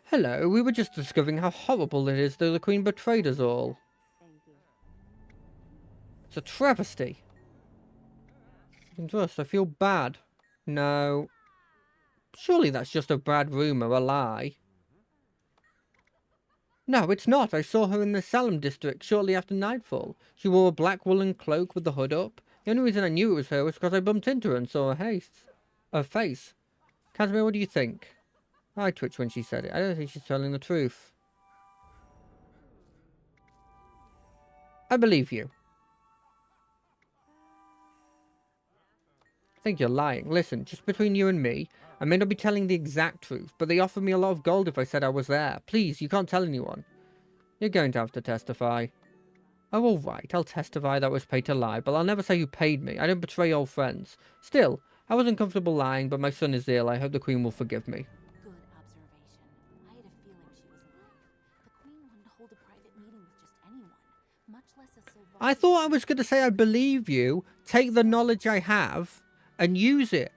Hello, we were just discovering how horrible it is that the Queen betrayed us all. It's a travesty. I feel bad. No. Surely that's just a bad rumour, a lie. No, it's not. I saw her in the Salem district shortly after nightfall. She wore a black woolen cloak with the hood up. The only reason I knew it was her was because I bumped into her and saw her face. Casimir, what do you think? I twitched when she said it. I don't think she's telling the truth. I believe you. I think you're lying. Listen, just between you and me, I may not be telling the exact truth, but they offered me a lot of gold if I said I was there. Please, you can't tell anyone. You're going to have to testify. Oh, all right, I'll testify that I was paid to lie, but I'll never say who paid me. I don't betray old friends. Still, I wasn't comfortable lying, but my son is ill. I hope the Queen will forgive me. Good observation. I had a feeling she was lying. The Queen wanted to hold a private meeting with just anyone, much less a Sauvage. I thought I was going to say I believe you, take the knowledge I have, and use it,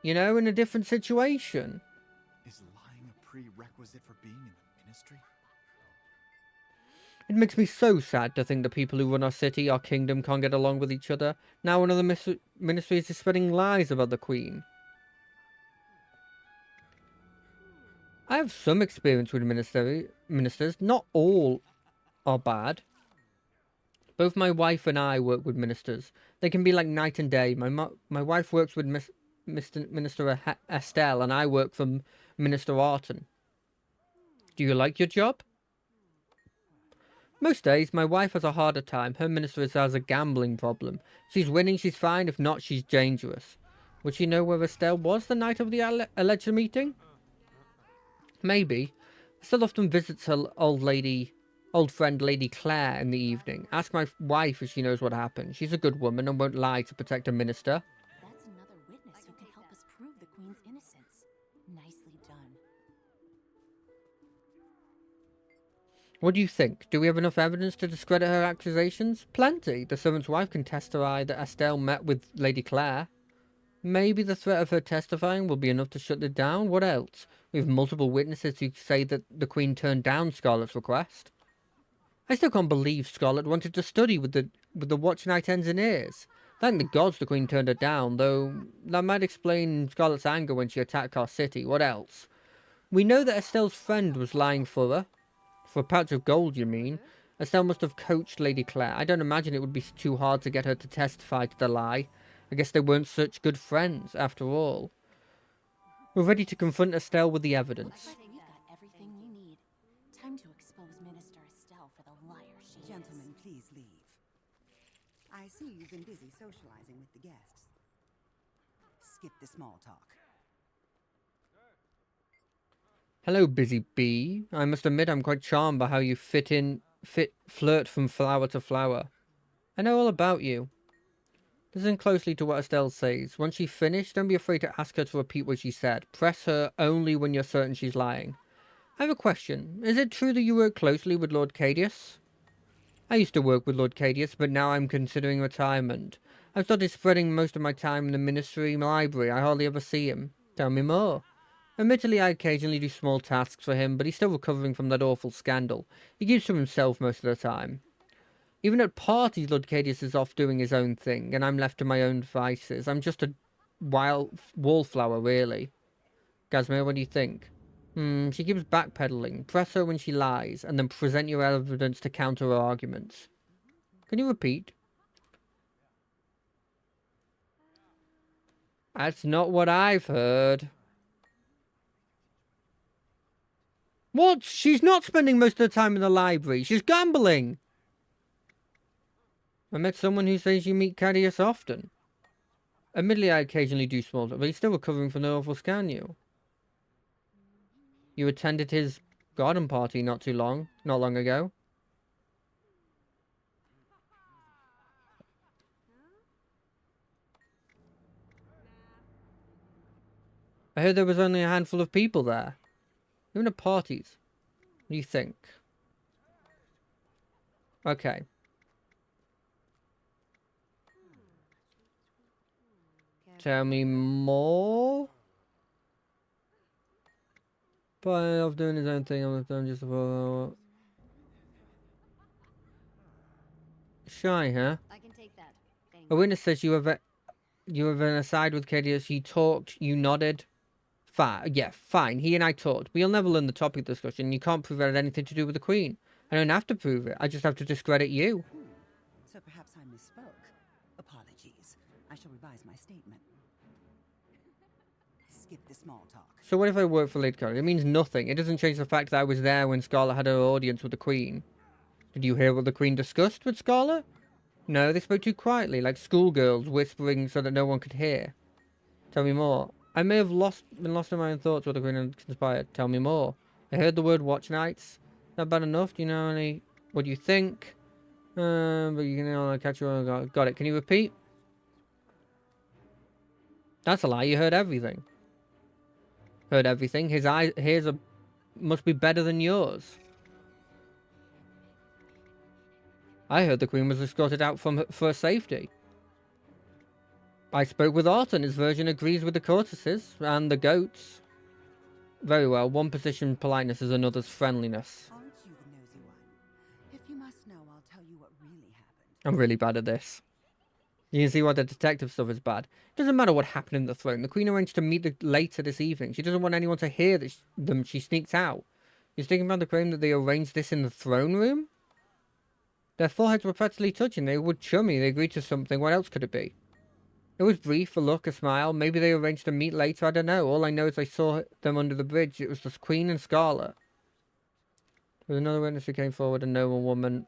you know, in a different situation. Is lying a prerequisite for being in the ministry? It makes me so sad to think the people who run our city, our kingdom, can't get along with each other. Now one of the ministries is spreading lies about the Queen. I have some experience with ministers. Not all are bad. Both my wife and I work with ministers. They can be like night and day. My wife works with Minister Estelle, and I work for Minister Arton. Do you like your job? Most days, my wife has a harder time. Her minister has a gambling problem. She's winning, she's fine. If not, she's dangerous. Would she know where Estelle was the night of the alleged meeting? Maybe. Estelle often visits her old friend Lady Claire in the evening. Ask my wife if she knows what happened. She's a good woman and won't lie to protect a minister. That's another witness who can help us prove the Queen's innocence. Nicely done. What do you think? Do we have enough evidence to discredit her accusations? Plenty. The servant's wife can testify that Estelle met with Lady Claire. Maybe the threat of her testifying will be enough to shut it down. What else? We have multiple witnesses who say that the Queen turned down Scarlet's request. I still can't believe Scarlet wanted to study with the Watch Night Engineers. Thank the gods the Queen turned her down, though that might explain Scarlet's anger when she attacked our city. What else? We know that Estelle's friend was lying for her. For a patch of gold, you mean? Estelle must have coached Lady Claire. I don't imagine it would be too hard to get her to testify to the lie. I guess they weren't such good friends, after all. We're ready to confront Estelle with the evidence. Looks like we got everything we need. Time to expose Minister Estelle for the liar she is. Gentlemen, please leave. I see you've been busy socializing with the guests. Skip the small talk. Hello, busy bee. I must admit I'm quite charmed by how you flirt from flower to flower. I know all about you. Listen closely to what Estelle says. Once she's finished, don't be afraid to ask her to repeat what she said. Press her only when you're certain she's lying. I have a question. Is it true that you work closely with Lord Cadius? I used to work with Lord Cadius, but now I'm considering retirement. I've started spreading most of my time in the ministry library. I hardly ever see him. Tell me more. Admittedly, I occasionally do small tasks for him, but he's still recovering from that awful scandal. He keeps to himself most of the time. Even at parties, Lord Cadius is off doing his own thing, and I'm left to my own devices. I'm just a wild wallflower, really. Gazmir, what do you think? She keeps backpedaling. Press her when she lies, and then present your evidence to counter her arguments. Can you repeat? That's not what I've heard. What? She's not spending most of the time in the library. She's gambling. I met someone who says you meet Cadius often. Admittedly, I occasionally do small talk, but he's still recovering from the awful scandal. You attended his garden party not long ago. I heard there was only a handful of people there. Even at parties. What do you think? Okay. Tell me more. But of doing his own thing, I'm just shy, huh? I can take that. Thank A witness says you have an aside with Cadius. You talked. You nodded. Yeah, fine. He and I talked. We'll never learn the topic of discussion. You can't prove it had anything to do with the Queen. I don't have to prove it. I just have to discredit you. So perhaps I misspoke. Apologies. I shall revise my statement. Skip the small talk. So what if I work for Lady Claire? It means nothing. It doesn't change the fact that I was there when Scarlet had her audience with the Queen. Did you hear what the Queen discussed with Scarlet? No, they spoke too quietly, like schoolgirls whispering so that no one could hear. Tell me more. I may have been lost in my own thoughts while the Queen had conspired. Tell me more. I heard the word watch nights. Not bad enough. Do you know any... What do you think? But you can only catch your... Got it. Can you repeat? That's a lie. You heard everything. Heard everything. His ears must be better than yours. I heard the Queen was escorted out for safety. I spoke with Arton. His version agrees with the courtesans and the goats. Very well. One position politeness is another's friendliness. Aren't you the nosy one? If you must know, I'll tell you what really happened. I'm really bad at this. You can see why the detective stuff is bad. It doesn't matter what happened in the throne. The Queen arranged to meet later this evening. She doesn't want anyone to hear them. She sneaks out. You're sticking around the claim that they arranged this in the throne room? Their foreheads were practically touching. They were chummy. They agreed to something. What else could it be? It was brief, a look, a smile. Maybe they arranged to meet later. I don't know. All I know is I saw them under the bridge. It was the Queen and Scarlet. There was another witness who came forward, a noble woman.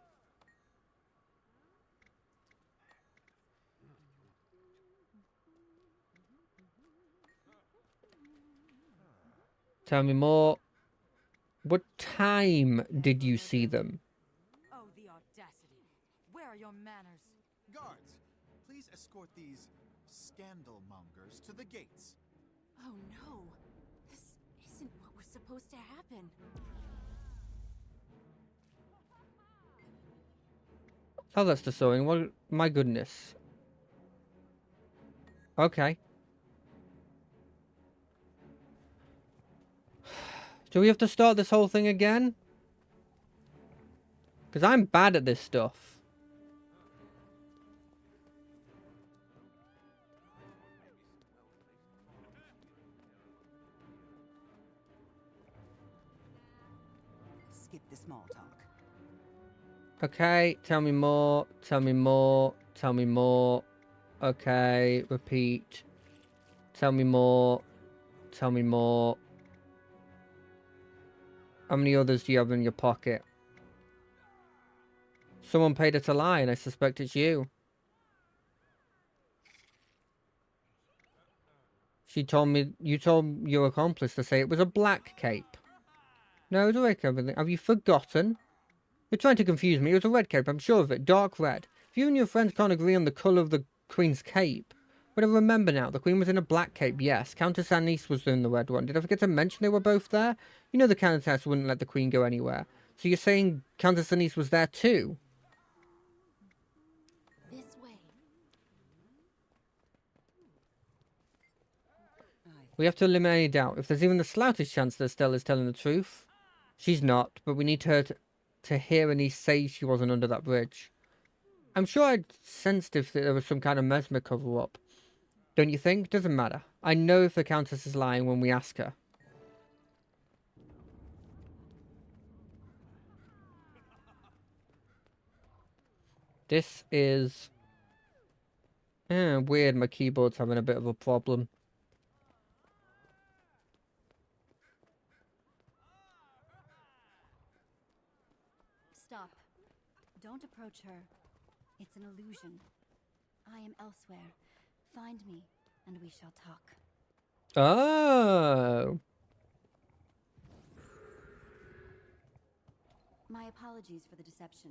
Tell me more. What time did you see them? Oh, the audacity. Where are your manners? Guards, please escort these scandal mongers to the gates. Oh no. This isn't what was supposed to happen. Oh, that's the sewing. What? My goodness. Okay. Do we have to start this whole thing again? Because I'm bad at this stuff. Skip the small talk. Okay, tell me more. Tell me more. Tell me more. Okay, repeat. Tell me more. Tell me more. How many others do you have in your pocket? Someone paid her to lie, and I suspect it's you. She told me, you told your accomplice to say it was a black cape. No, it was a red cape. Have you forgotten? You're trying to confuse me. It was a red cape, I'm sure of it. Dark red. If you and your friends can't agree on the colour of the Queen's cape. But I remember now, the Queen was in a black cape, yes. Countess Anise was in the red one. Did I forget to mention they were both there? You know the Countess wouldn't let the Queen go anywhere. So you're saying Countess Anise was there too? This way. We have to eliminate any doubt. If there's even the slightest chance that Estelle is telling the truth. She's not, but we need her to hear Anise say she wasn't under that bridge. I'm sure I'd sensed if there was some kind of Mesmer cover-up. Don't you think? Doesn't matter. I know if the Countess is lying when we ask her. This is... weird, my keyboard's having a bit of a problem. Stop. Don't approach her. It's an illusion. I am elsewhere. Find me, and we shall talk. Oh. My apologies for the deception,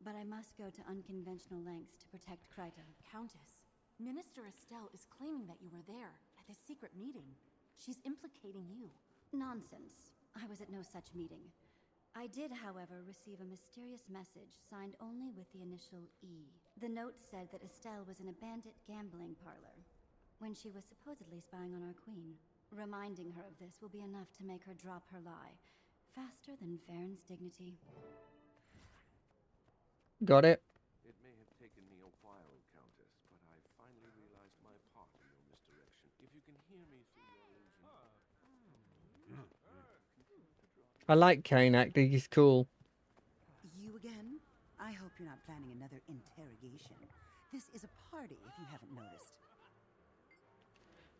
but I must go to unconventional lengths to protect Kryta. Countess, Minister Estelle is claiming that you were there at this secret meeting. She's implicating you. Nonsense. I was at no such meeting. I did, however, receive a mysterious message signed only with the initial E. The note said that Estelle was in a bandit gambling parlor when she was supposedly spying on our queen. Reminding her of this will be enough to make her drop her lie, faster than Farron's dignity. Got it. It may have taken me a while, Countess, but I finally realized my part in your misdirection. If you can hear me through your illusion... I like Kainak. He's cool. You again? I hope you're not planning another interrogation. This is a party, if you haven't noticed.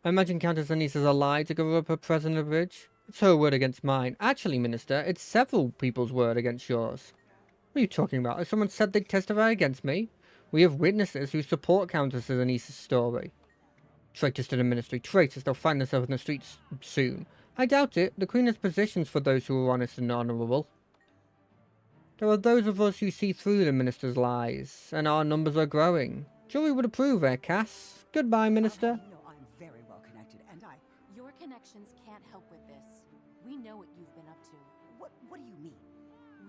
I imagine Countess Anise has a lie to cover up her presence on the bridge. It's her word against mine. Actually, Minister, it's several people's word against yours. What are you talking about? Has someone said they'd testify against me? We have witnesses who support Countess Anise's story. Traitors to the ministry, traitors, they'll find themselves in the streets soon. I doubt it. The Queen has positions for those who are honest and honourable. There are those of us who see through the minister's lies, and our numbers are growing. Jury would approve, Cass? Goodbye, Minister. You know I'm very well connected, and Your connections can't help with this. We know what you've been up to. What do you mean?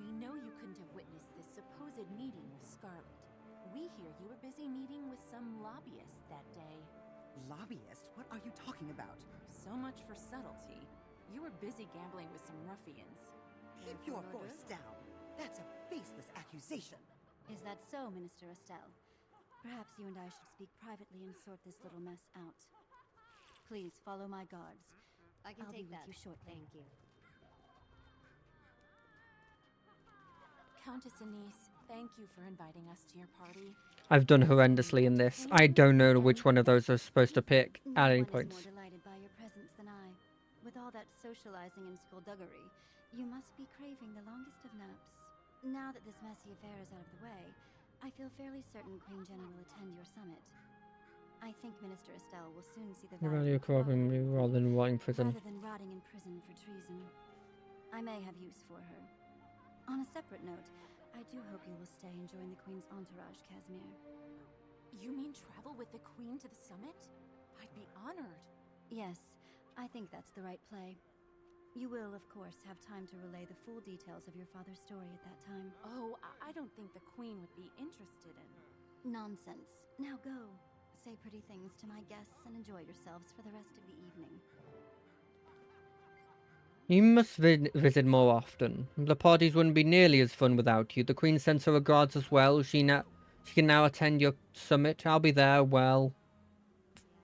We know you couldn't have witnessed this supposed meeting with Scarlet. We hear you were busy meeting with some lobbyists that day. Lobbyists? What are you talking about? So much for subtlety. You were busy gambling with some ruffians. Keep your voice down. That's a baseless accusation. Is that so, Minister Estelle? Perhaps you and I should speak privately and sort this little mess out. Please follow my guards. I can I'll take be with that. you shortly. Thank you. Countess Anise, thank you for inviting us to your party. I've done horrendously in this. I don't know which one of those I'm supposed to pick at any No one is points. more delighted by your presence than I. With all that socializing and skullduggery, you must be craving the longest of naps. Now that this messy affair is out of the way, I feel fairly certain Queen Jenna will attend your summit. I think Minister Estelle will soon see the You value value of cooperation with me rather than rotting prison. rather than rotting in prison for treason. I may have use for her. On a separate note, I do hope you will stay and join the Queen's entourage, Casimir. You mean travel with the Queen to the summit? I'd be honored. Yes, I think that's the right play. You will, of course, have time to relay the full details of your father's story at that time. Oh, I don't think the Queen would be interested in... Nonsense. Now go. Say pretty things to my guests and enjoy yourselves for the rest of the evening. You must visit more often. The parties wouldn't be nearly as fun without you. The Queen sends her regards as well. She can now attend your summit. I'll be there, well...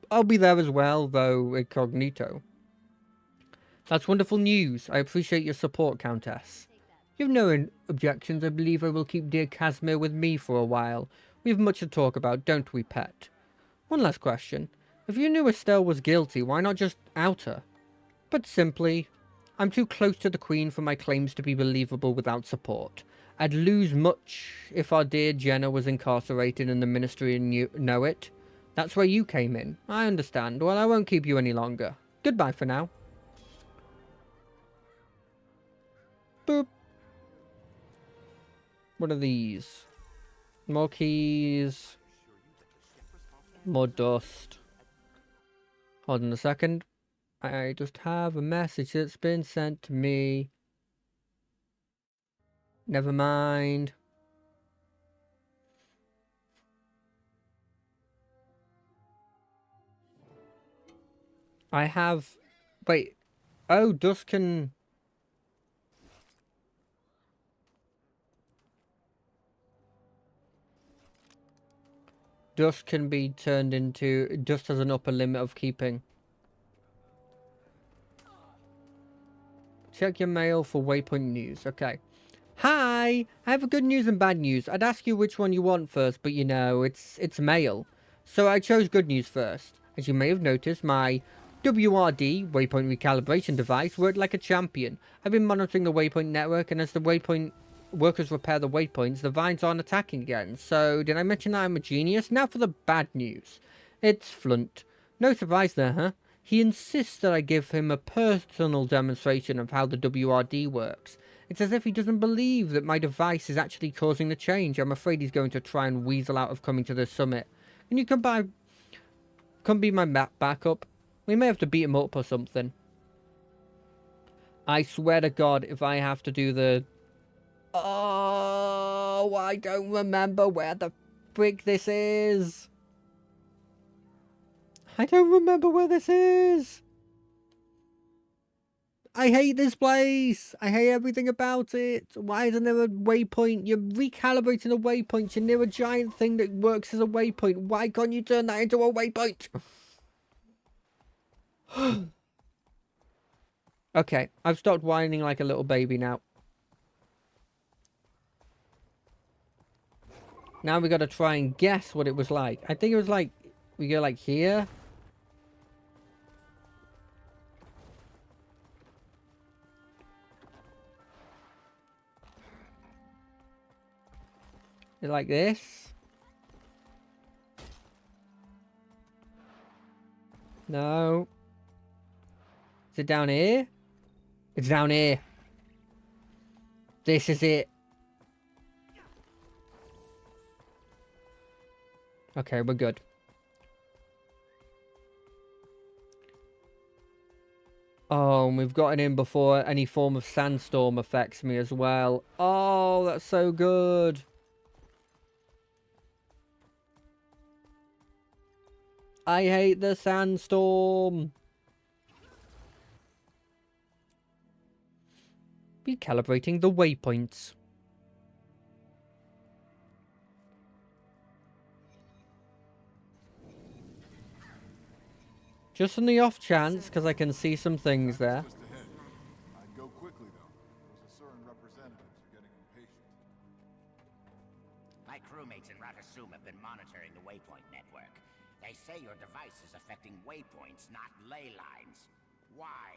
I'll be there as well, though incognito. That's wonderful news. I appreciate your support, Countess. You have no objections. I believe I will keep dear Casimir with me for a while. We have much to talk about, don't we, pet? One last question. If you knew Estelle was guilty, why not just out her? But simply, I'm too close to the Queen for my claims to be believable without support. I'd lose much if our dear Jenna was incarcerated in the ministry and you know it. That's where you came in. I understand. Well, I won't keep you any longer. Goodbye for now. Boop. What are these? More keys. More dust. Hold on a second. I just have a message that's been sent to me. Never mind. I have... Wait. Oh, dust can... Dust can be turned into... Dust has an upper limit of keeping. Check your mail for Waypoint News. Okay. Hi! I have a good news and bad news. I'd ask you which one you want first, but you know, it's mail. So I chose good news first. As you may have noticed, my WRD, Waypoint Recalibration device, worked like a champion. I've been monitoring the Waypoint network, and as the Waypoint workers repair the waypoints, the vines aren't attacking again. So, did I mention that I'm a genius? Now for the bad news. It's Flunt. No surprise there, huh? He insists that I give him a personal demonstration of how the WRD works. It's as if he doesn't believe that my device is actually causing the change. I'm afraid he's going to try and weasel out of coming to the summit. Can you come be my backup? We may have to beat him up or something. I swear to God, if I have to do the... Oh, I don't remember where the frick this is. I don't remember where this is. I hate this place. I hate everything about it. Why isn't there a waypoint? You're recalibrating a waypoint. You're near a giant thing that works as a waypoint. Why can't you turn that into a waypoint? Okay, I've stopped whining like a little baby now. Now we gotta try and guess what it was like. I think it was like, we go like here. Like this. No. Is it down here? It's down here. This is it. Okay, we're good. Oh, and we've gotten in before any form of sandstorm affects me as well. Oh, that's so good. I hate the sandstorm. Recalibrating the waypoints. Just on the off chance, because I can see some things there. I'd go quickly, though. Those Asuran representatives are getting impatient. My crewmates in Ratasum have been monitoring the waypoint network. They say your device is affecting waypoints, not ley lines. Why?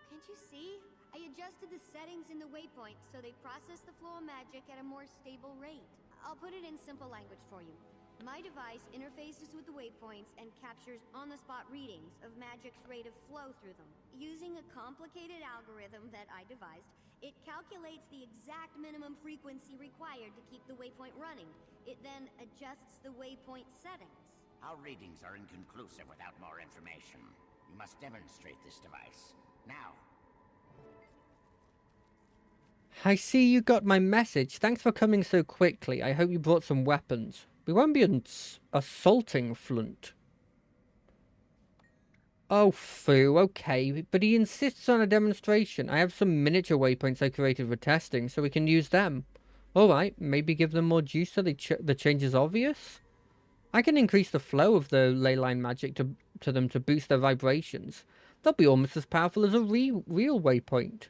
Can't you see? I adjusted the settings in the waypoint so they process the flow of magic at a more stable rate. I'll put it in simple language for you. My device interfaces with the waypoints and captures on-the-spot readings of magic's rate of flow through them. Using a complicated algorithm that I devised, it calculates the exact minimum frequency required to keep the waypoint running. It then adjusts the waypoint settings. Our readings are inconclusive without more information. You must demonstrate this device. Now. I see you got my message. Thanks for coming so quickly. I hope you brought some weapons. We won't be assaulting Flunt. Oh, foo. Okay, but he insists on a demonstration. I have some miniature waypoints I created for testing, so we can use them. Alright, maybe give them more juice so the change is obvious? I can increase the flow of the ley line magic to them to boost their vibrations. They'll be almost as powerful as a real waypoint.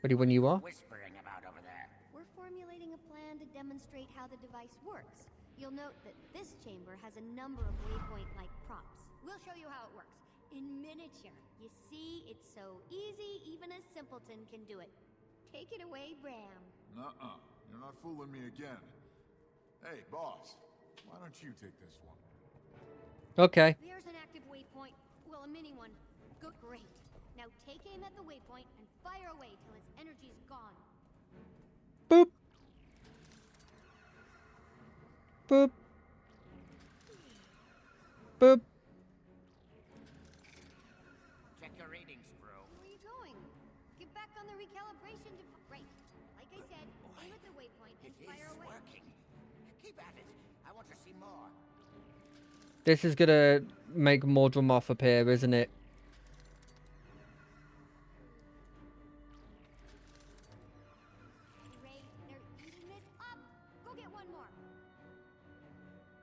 Ready when you are? Whispering about over there. We're formulating a plan to demonstrate how the device works. You'll note that this chamber has a number of waypoint-like props. We'll show you how it works. In miniature. You see, it's so easy, even a simpleton can do it. Take it away, Bram. Nuh-uh. You're not fooling me again. Hey, boss. Why don't you take this one? Okay. There's an active waypoint. Well, a mini one. Good, great. Now take aim at the waypoint and fire away till its energy's gone. Boop. Boop. Boop. Check your readings, crew. Where are you going? Get back on the recalibration Right. Like I said, aim at the waypoint and fire away. Working. Keep at it. I want to see more. This is gonna make Mordremoth appear, isn't it? Great. They're eating this up. Go get one more.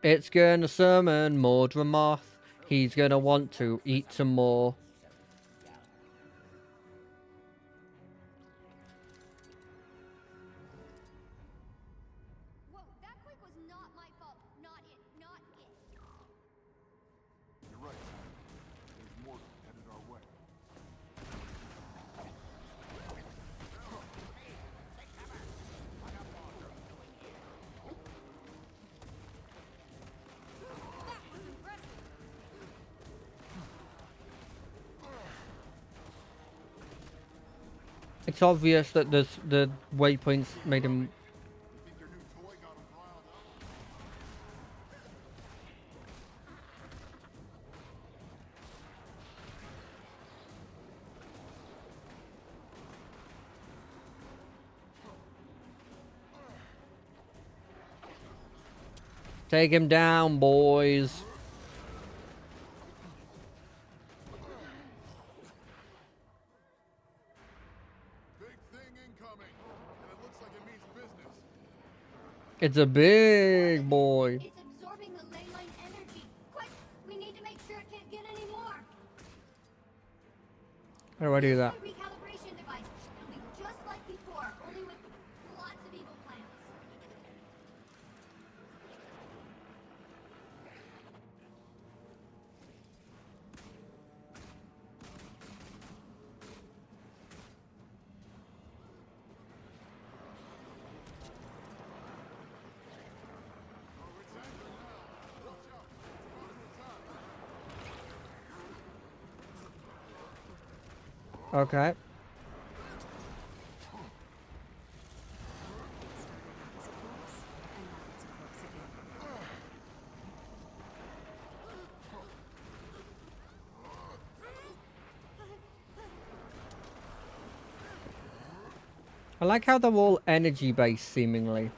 It's gonna summon Mordremoth. He's gonna want to eat some more. Whoa, that quake was not my fault. Not it. Not it. You're right. There's more headed our way. That was impressive. It's obvious that the waypoints made him. Take him down, boys. Big thing incoming, and it looks like it means business. It's a big boy. It's absorbing the ley line energy. Quick, we need to make sure it can't get any more. How do I do that? Recalibration device. It'll be just like before, only with lots of evil plans. Okay. I like how they're all energy-based, seemingly.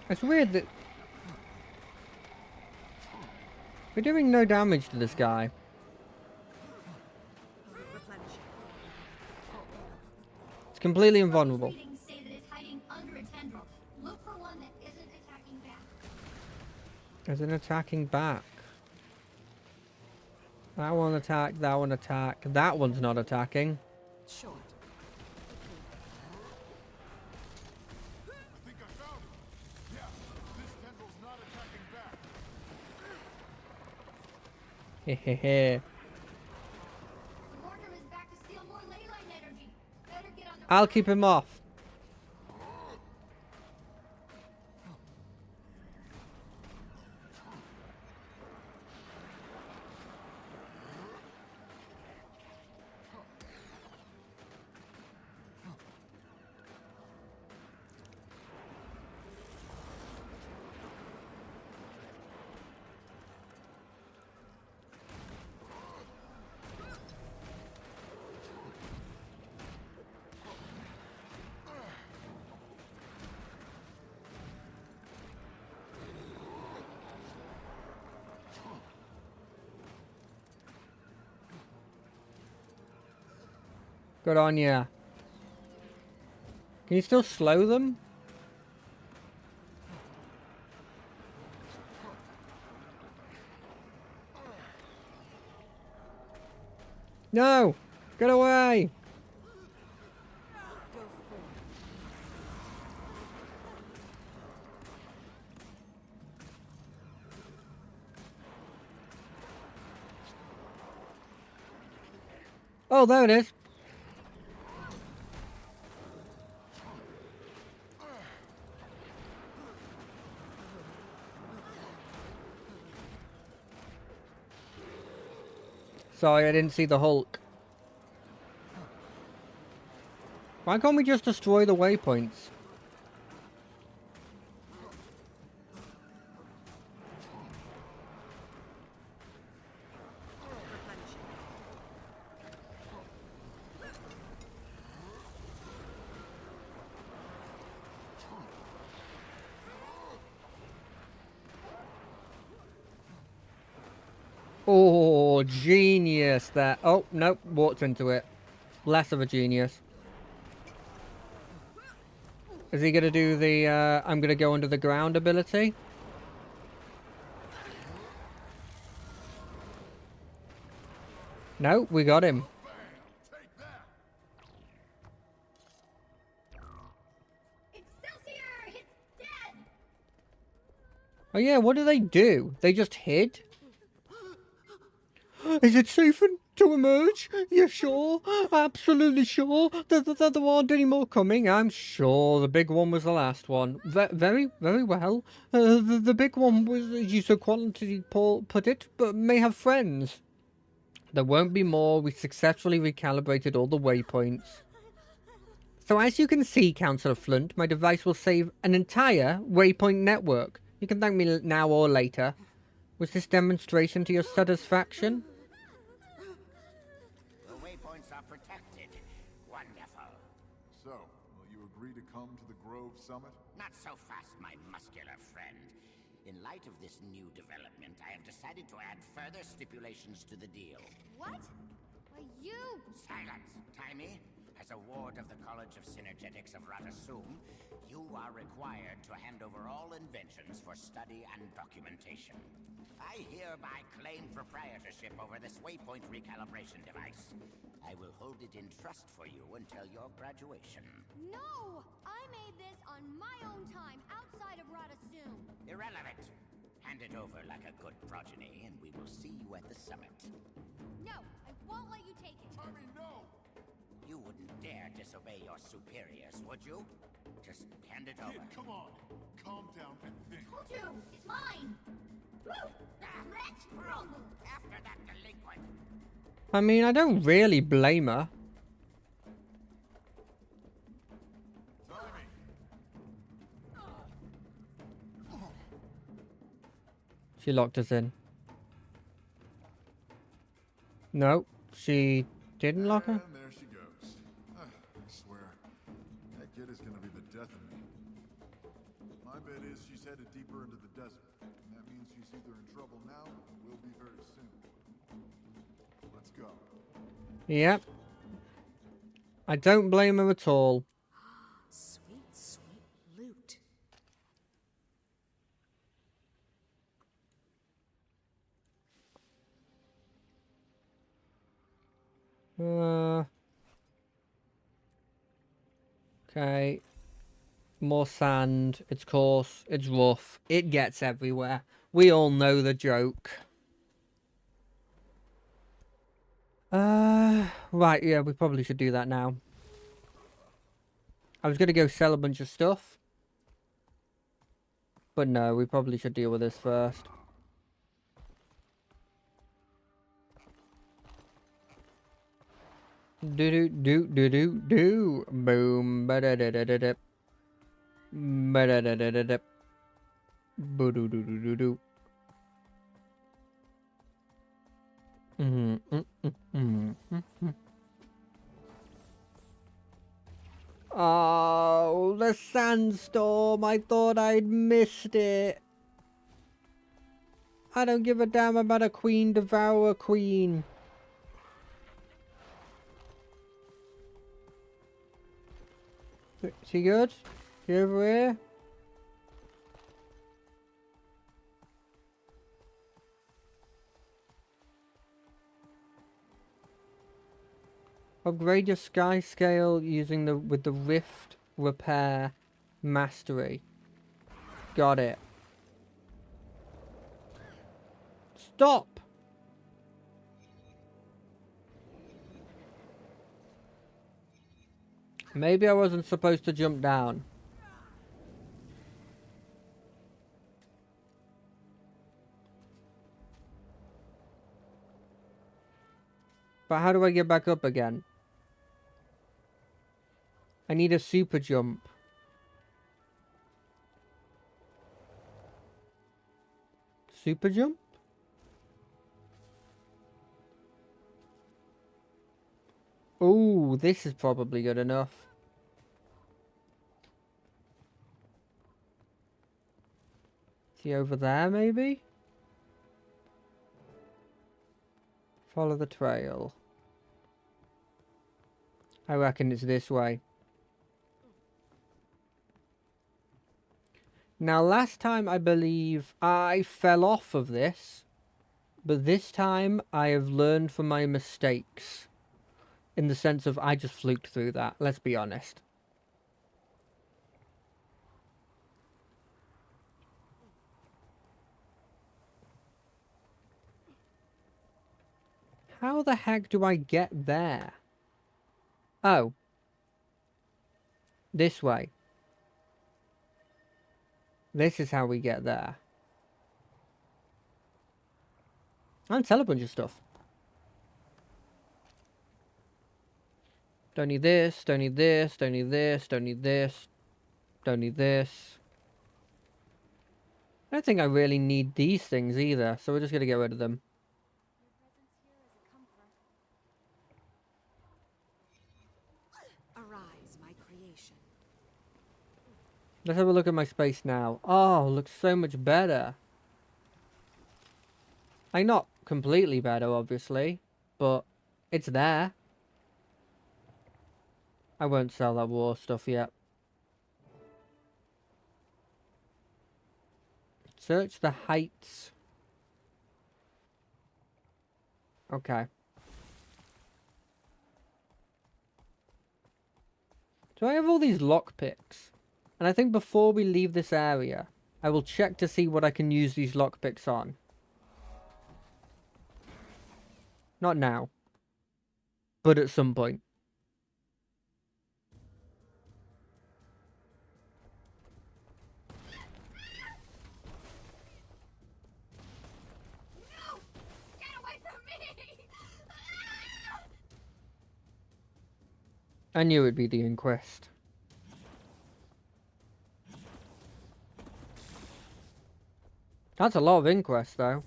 It's weird that we're doing no damage to this guy. It's completely invulnerable. Say that it's hiding under a tendril. Look for one that isn't attacking back. Isn't attacking back. That one attack, that one attack. That one's not attacking. Short. I think I found it. Yeah, this tendril's not attacking back. Hehehe. The Mortar is back to steal more ley line energy. Better get on the I'll keep him off. Good on ya. Can you still slow them? No! Get away! Oh, there it is. Sorry, I didn't see the Hulk. Why can't we just destroy the waypoints? Oh, genius there. Oh, nope, walked into it. Less of a genius. Is he going to do the, I'm going to go under the ground ability? No, we got him. Excelsior! It's dead! Oh yeah, what do? They just hid? Is it safe to emerge? You sure? Absolutely sure? There aren't any more coming? I'm sure the big one was the last one. Very, very well. The big one was, as you so quality put it, but may have friends. There won't be more. We successfully recalibrated all the waypoints. So as you can see, Councillor Flint, my device will save an entire waypoint network. You can thank me now or later. Was this demonstration to your satisfaction? The waypoints are protected. Wonderful. So, will you agree to come to the Grove Summit? Not so fast, my muscular friend. In light of this new development, I have decided to add further stipulations to the deal. What? Why, you... Silence! Timey, as a ward of the College of Synergetics of Ratasum, you are required to hand over all inventions for study and documentation. I hereby claim proprietorship over this waypoint recalibration device. I will hold it in trust for you until your graduation. No! I made this on my own time, outside of Ratasum. Irrelevant. Hand it over like a good progeny, and we will see you at the summit. No, I won't let you take it. Tommy, no! You wouldn't dare disobey your superiors, would you? Just hand it over. Kid, come on. Calm down and think. Told you, it's mine. Let's rumble. After that delinquent. I mean, I don't really blame her. She locked us in. No, she didn't lock her? And there she goes. I swear, that kid is gonna be the death of me. My bet is she's headed deeper into the desert. And that means she's either in trouble now or will be very soon. Let's go. Yep. I don't blame her at all. Sweet, sweet loot. Okay. More sand. It's coarse. It's rough. It gets everywhere. We all know the joke. Right, yeah, we probably should do that now. I was gonna go sell a bunch of stuff. But no, we probably should deal with this first. Do. Boom. Ba-da-da-da-da-da. Ba-da-da-da-da-da. Boo-doo-doo-doo-doo-doo. Oh, the sandstorm. I thought I'd missed it. I don't give a damn about a queen devourer queen. She good? She over here? Upgrade your sky scale using with the rift repair mastery. Got it. Stop! Maybe I wasn't supposed to jump down. But how do I get back up again? I need a super jump. Super jump? Oh, this is probably good enough. See over there, maybe? Follow the trail. I reckon it's this way. Now, last time I believe I fell off of this, but this time I have learned from my mistakes. In the sense of I just fluked through that, let's be honest. How the heck do I get there? Oh. This way. This is how we get there. And sell a bunch of stuff. Don't need this, don't need this, don't need this, don't need this, don't need this. I don't think I really need these things either, so we're just gonna get rid of them. Arise, my creation. Let's have a look at my space now. Oh, looks so much better. Like, not completely better, obviously, but it's there. I won't sell that war stuff yet. Search the heights. Okay. So I have all these lockpicks. And I think before we leave this area, I will check to see what I can use these lockpicks on. Not now. But at some point. I knew it'd be the inquest. That's a lot of inquests, though.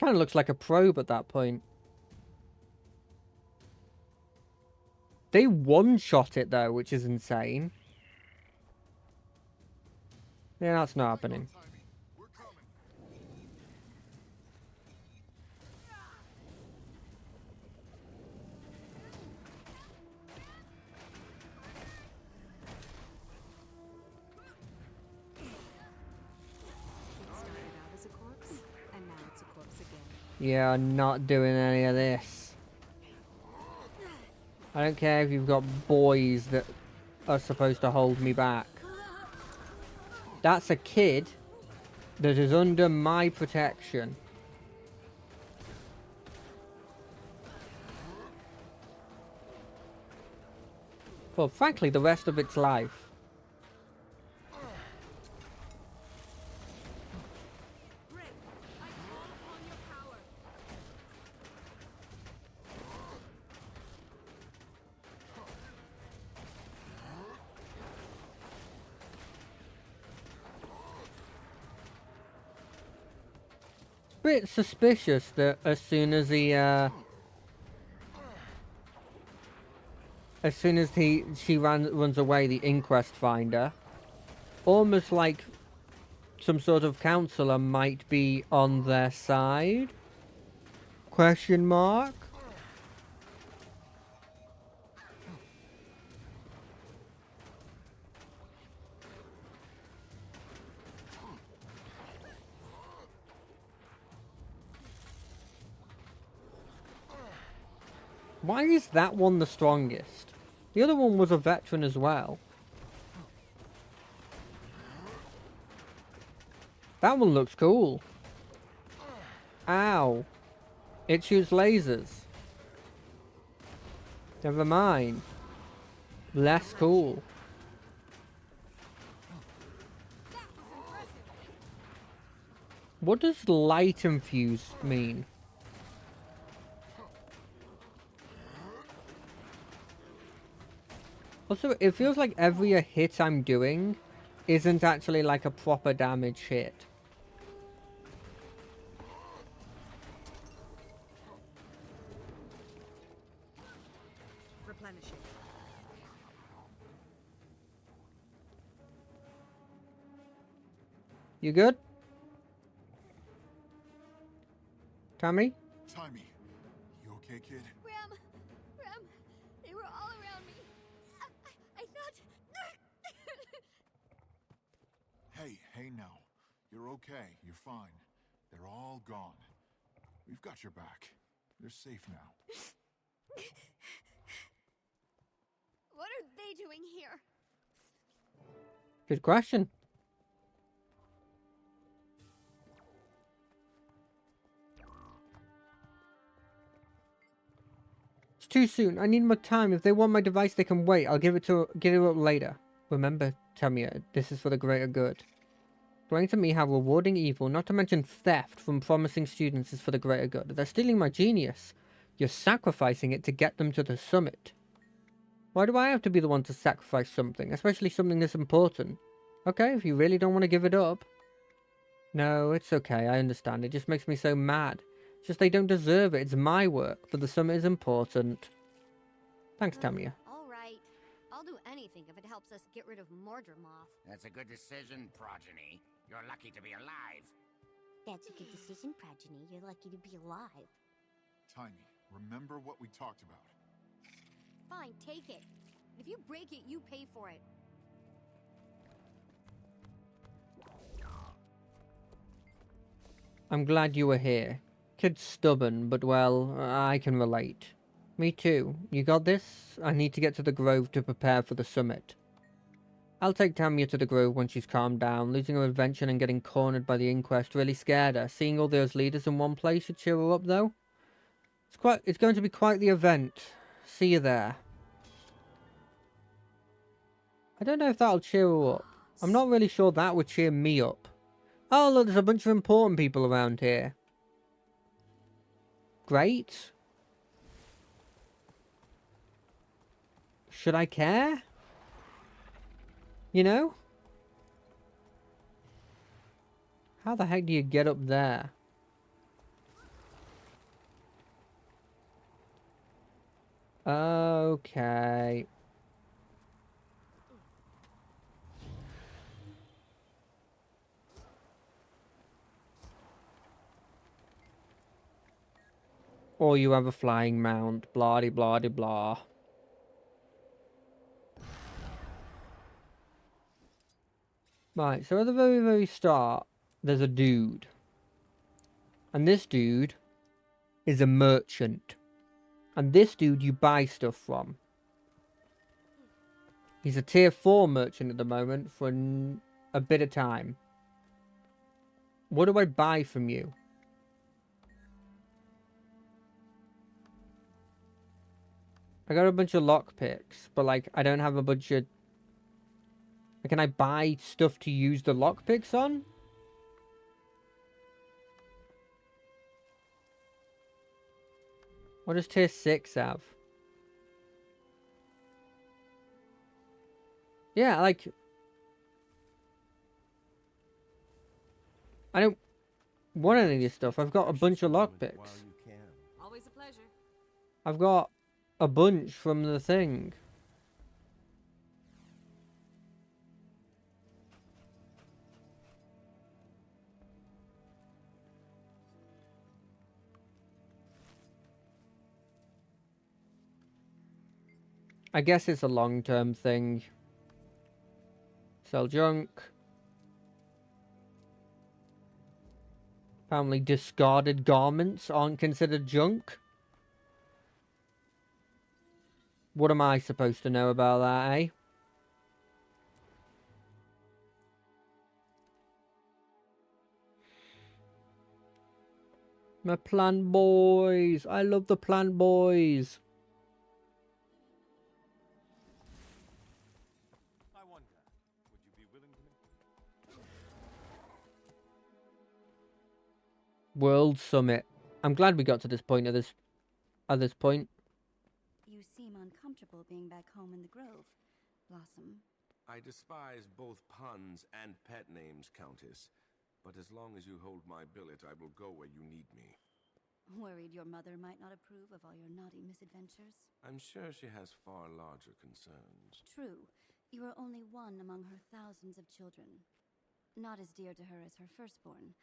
Kind of looks like a probe at that point. They one-shot it, though, which is insane. Yeah, that's not happening. It started out as a corpse, and now it's a corpse again. Yeah, I'm not doing any of this. I don't care if you've got boys that are supposed to hold me back. That's a kid that is under my protection. Well, frankly, the rest of its life. Bit suspicious that as soon as she runs away, the inquest finder, almost like some sort of counselor might be on their side? Question mark? Why is that one the strongest? The other one was a veteran as well. That one looks cool. Ow. It shoots lasers. Never mind. Less cool. What does light infused mean? Also, it feels like every hit I'm doing isn't actually like a proper damage hit. Replenishing. You good? Tommy? Timmy, you okay, kid? Ram, they were all around me. I thought. Hey now. You're okay. You're fine. They're all gone. We've got your back. You're safe now. What are they doing here? Good question. It's too soon. I need more time. If they want my device, they can wait. I'll give it up later. Remember, Tamia, this is for the greater good. Explain to me how rewarding evil, not to mention theft from promising students, is for the greater good. They're stealing my genius. You're sacrificing it to get them to the summit. Why do I have to be the one to sacrifice something, especially something this important? Okay, if you really don't want to give it up. No, it's okay, I understand. It just makes me so mad. It's just they don't deserve it. It's my work, but the summit is important. Thanks, Tamia. All right. I'll do anything if it helps us get rid of Mordremoth. That's a good decision, Progeny. You're lucky to be alive. That's a good decision, Progeny. You're lucky to be alive. Timey, remember what we talked about. Fine, take it. If you break it, you pay for it. I'm glad you were here. Kid's stubborn, but well, I can relate. Me too. You got this? I need to get to the Grove to prepare for the summit. I'll take Tamia to the Grove when she's calmed down. Losing her invention and getting cornered by the inquest really scared her. Seeing all those leaders in one place should cheer her up, though. It's going to be quite the event. See you there. I don't know if that'll cheer her up. I'm not really sure that would cheer me up. Oh, look, there's a bunch of important people around here. Great. Should I care? You know? How the heck do you get up there? Okay. Or you have a flying mount. Blah de blah de blah. Right, so at the very, very start, there's a dude. And this dude is a merchant. And this dude you buy stuff from. He's a tier 4 merchant at the moment for a bit of time. What do I buy from you? I got a bunch of lockpicks, but like I don't have a bunch of... Can I buy stuff to use the lockpicks on? What does tier 6 have? Yeah, like... I don't want any of this stuff. I've got a bunch of lockpicks. Always a pleasure. I've got a bunch from the thing. I guess it's a long-term thing. Sell junk. Apparently discarded garments aren't considered junk. What am I supposed to know about that, eh? My plant boys. I love the plant boys. I wonder, would you be willing to World Summit. I'm glad we got to this point at this point. You seem uncomfortable being back home in the Grove, Blossom. I despise both puns and pet names, Countess. But as long as you hold my billet, I will go where you need me. Worried your mother might not approve of all your naughty misadventures? I'm sure she has far larger concerns. True. You are only one among her thousands of children. Not as dear to her as her firstborn,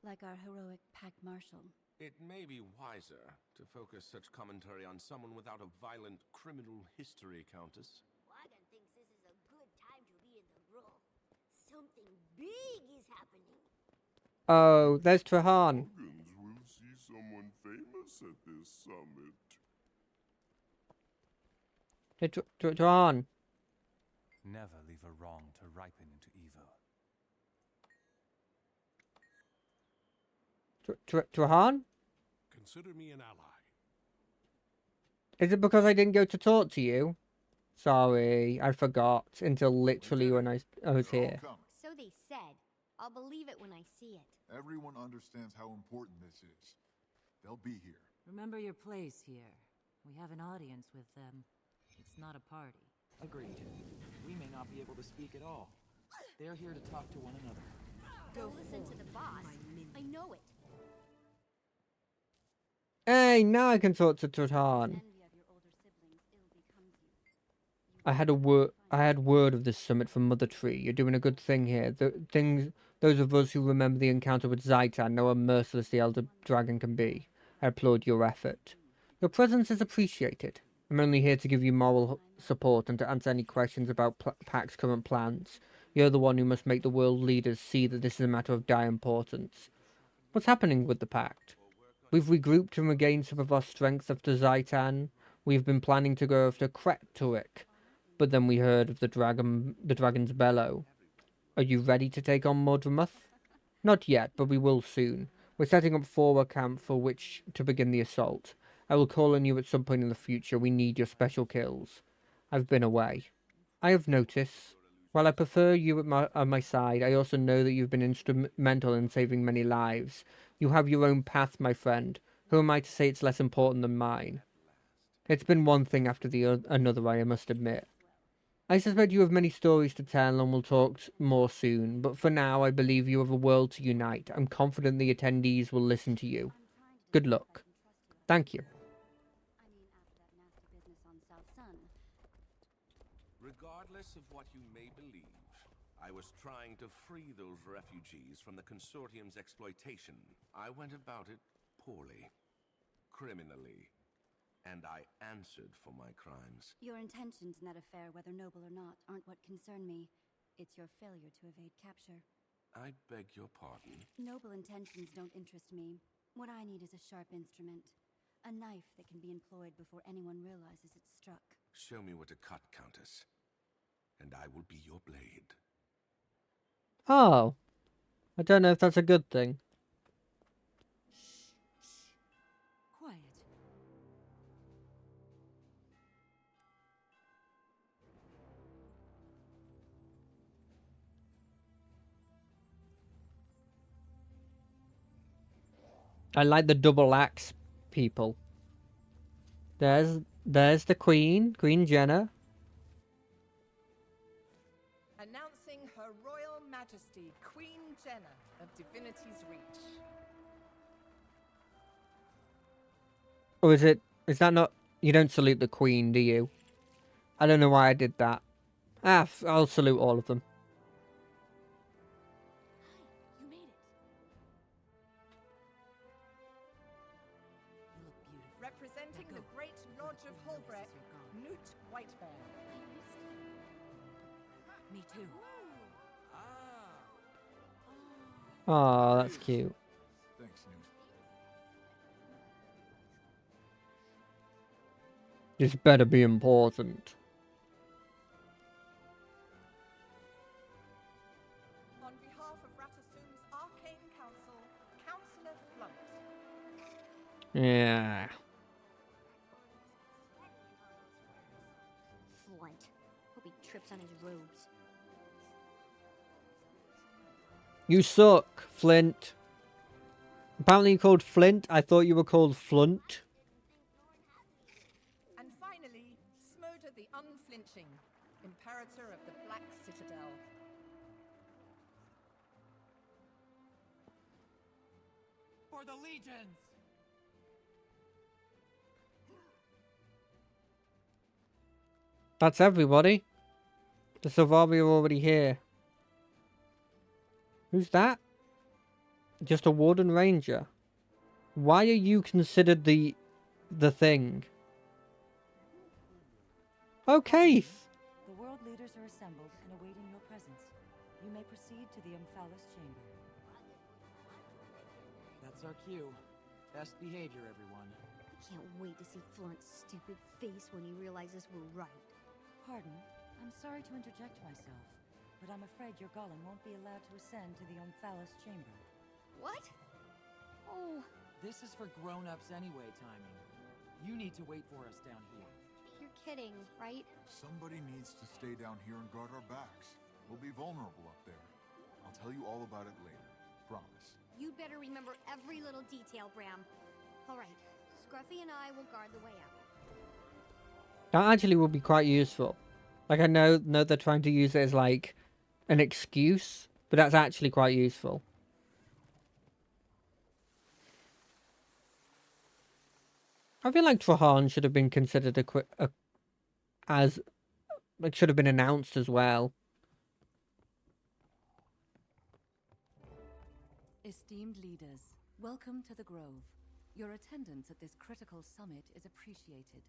like our heroic Pack Marshal. It may be wiser to focus such commentary on someone without a violent criminal history, Countess. Wagon thinks this is a good time to be in the Grove. Something big is happening. Oh, there's Trahan. We'll see someone famous at this summit. Hey, Trahan. Never leave a wrong to ripen into evil. Trahan? Consider me an ally. Is it because I didn't go to talk to you? Sorry, I forgot until literally when I was here. So they said. I'll believe it when I see it. Everyone understands how important this is. They'll be here. Remember your place here. We have an audience with them. It's not a party. Agreed. We may not be able to speak at all. They're here to talk to one another. Go listen to the boss. I know it. Hey, now I can talk to Trahan. I had word of this summit from Mother Tree. You're doing a good thing here. Those of us who remember the encounter with Zhaitan know how merciless the Elder Dragon can be. I applaud your effort. Your presence is appreciated. I'm only here to give you moral support and to answer any questions about Pack's current plans. You're the one who must make the world leaders see that this is a matter of dire importance. What's happening with the Pact? We've regrouped and regained some of our strength after Zhaitan. We've been planning to go after Kreturik, but then we heard of the Dragon's Bellow. Are you ready to take on Mordramuth? Not yet, but we will soon. We're setting up forward camp for which to begin the assault. I will call on you at some point in the future. We need your special kills. I've been away. I have noticed. While I prefer you at my side, I also know that you've been instrumental in saving many lives. You have your own path, my friend. Who am I to say it's less important than mine? It's been one thing after another, I must admit. I suspect you have many stories to tell and will talk more soon, but for now I believe you have a world to unite. I'm confident the attendees will listen to you. Good luck. Thank you. Regardless of what you may believe, I was trying to free those refugees from the Consortium's exploitation. I went about it poorly, criminally, and I answered for my crimes. Your intentions in that affair, whether noble or not, aren't what concern me. It's your failure to evade capture. I beg your pardon. Noble intentions don't interest me. What I need is a sharp instrument. A knife that can be employed before anyone realizes it's struck. Show me what to cut, Countess, and I will be your blade. Oh. I don't know if that's a good thing. Quiet. I like the double axe people. There's the Queen, Queen Jenna. Announcing Her Royal Majesty, Queen Jenna of Divinity's Reach. Or is that not, you don't salute the Queen, do you? I don't know why I did that. I'll salute all of them. You made it. You look beautiful. Representing the Great Lodge of Holbreck, Newt Whitebear. Me too. Oh, that's cute. Thanks, Newt. This better be important. On behalf of Ratasum's Arcane Council, Councillor Flunt. Yeah. Flint. Hope he trips on his robes. You suck, Flint. Apparently you're called Flint. I thought you were called Flunt. And finally, Smoda the Unflinching, Imperator of the Black Citadel. For the legions! That's everybody. The Silvari are already here. Who's that? Just a Warden Ranger. Why are you considered the thing? Oh, Keith. The world leaders are assembled and awaiting your presence. You may proceed to the Omphalos chamber. That's our cue. Best behavior, everyone. I can't wait to see Flunt's stupid face when he realizes we're right. Pardon, I'm sorry to interject myself, but I'm afraid your golem won't be allowed to ascend to the Omphalos chamber. What? Oh, This is for grown-ups anyway, Timing. You need to wait for us down here. you're kidding, right? Somebody needs to stay down here and guard our backs. We'll be vulnerable up there. I'll tell you all about it later. Promise. You'd better remember every little detail, Bram. All right, Scruffy and I will guard the way out. That actually would be quite useful. Like, I know they're trying to use it as, like, an excuse, but that's actually quite useful. I feel like Trahan should have been considered should have been announced as well. Esteemed leaders, welcome to the Grove. Your attendance at this critical summit is appreciated.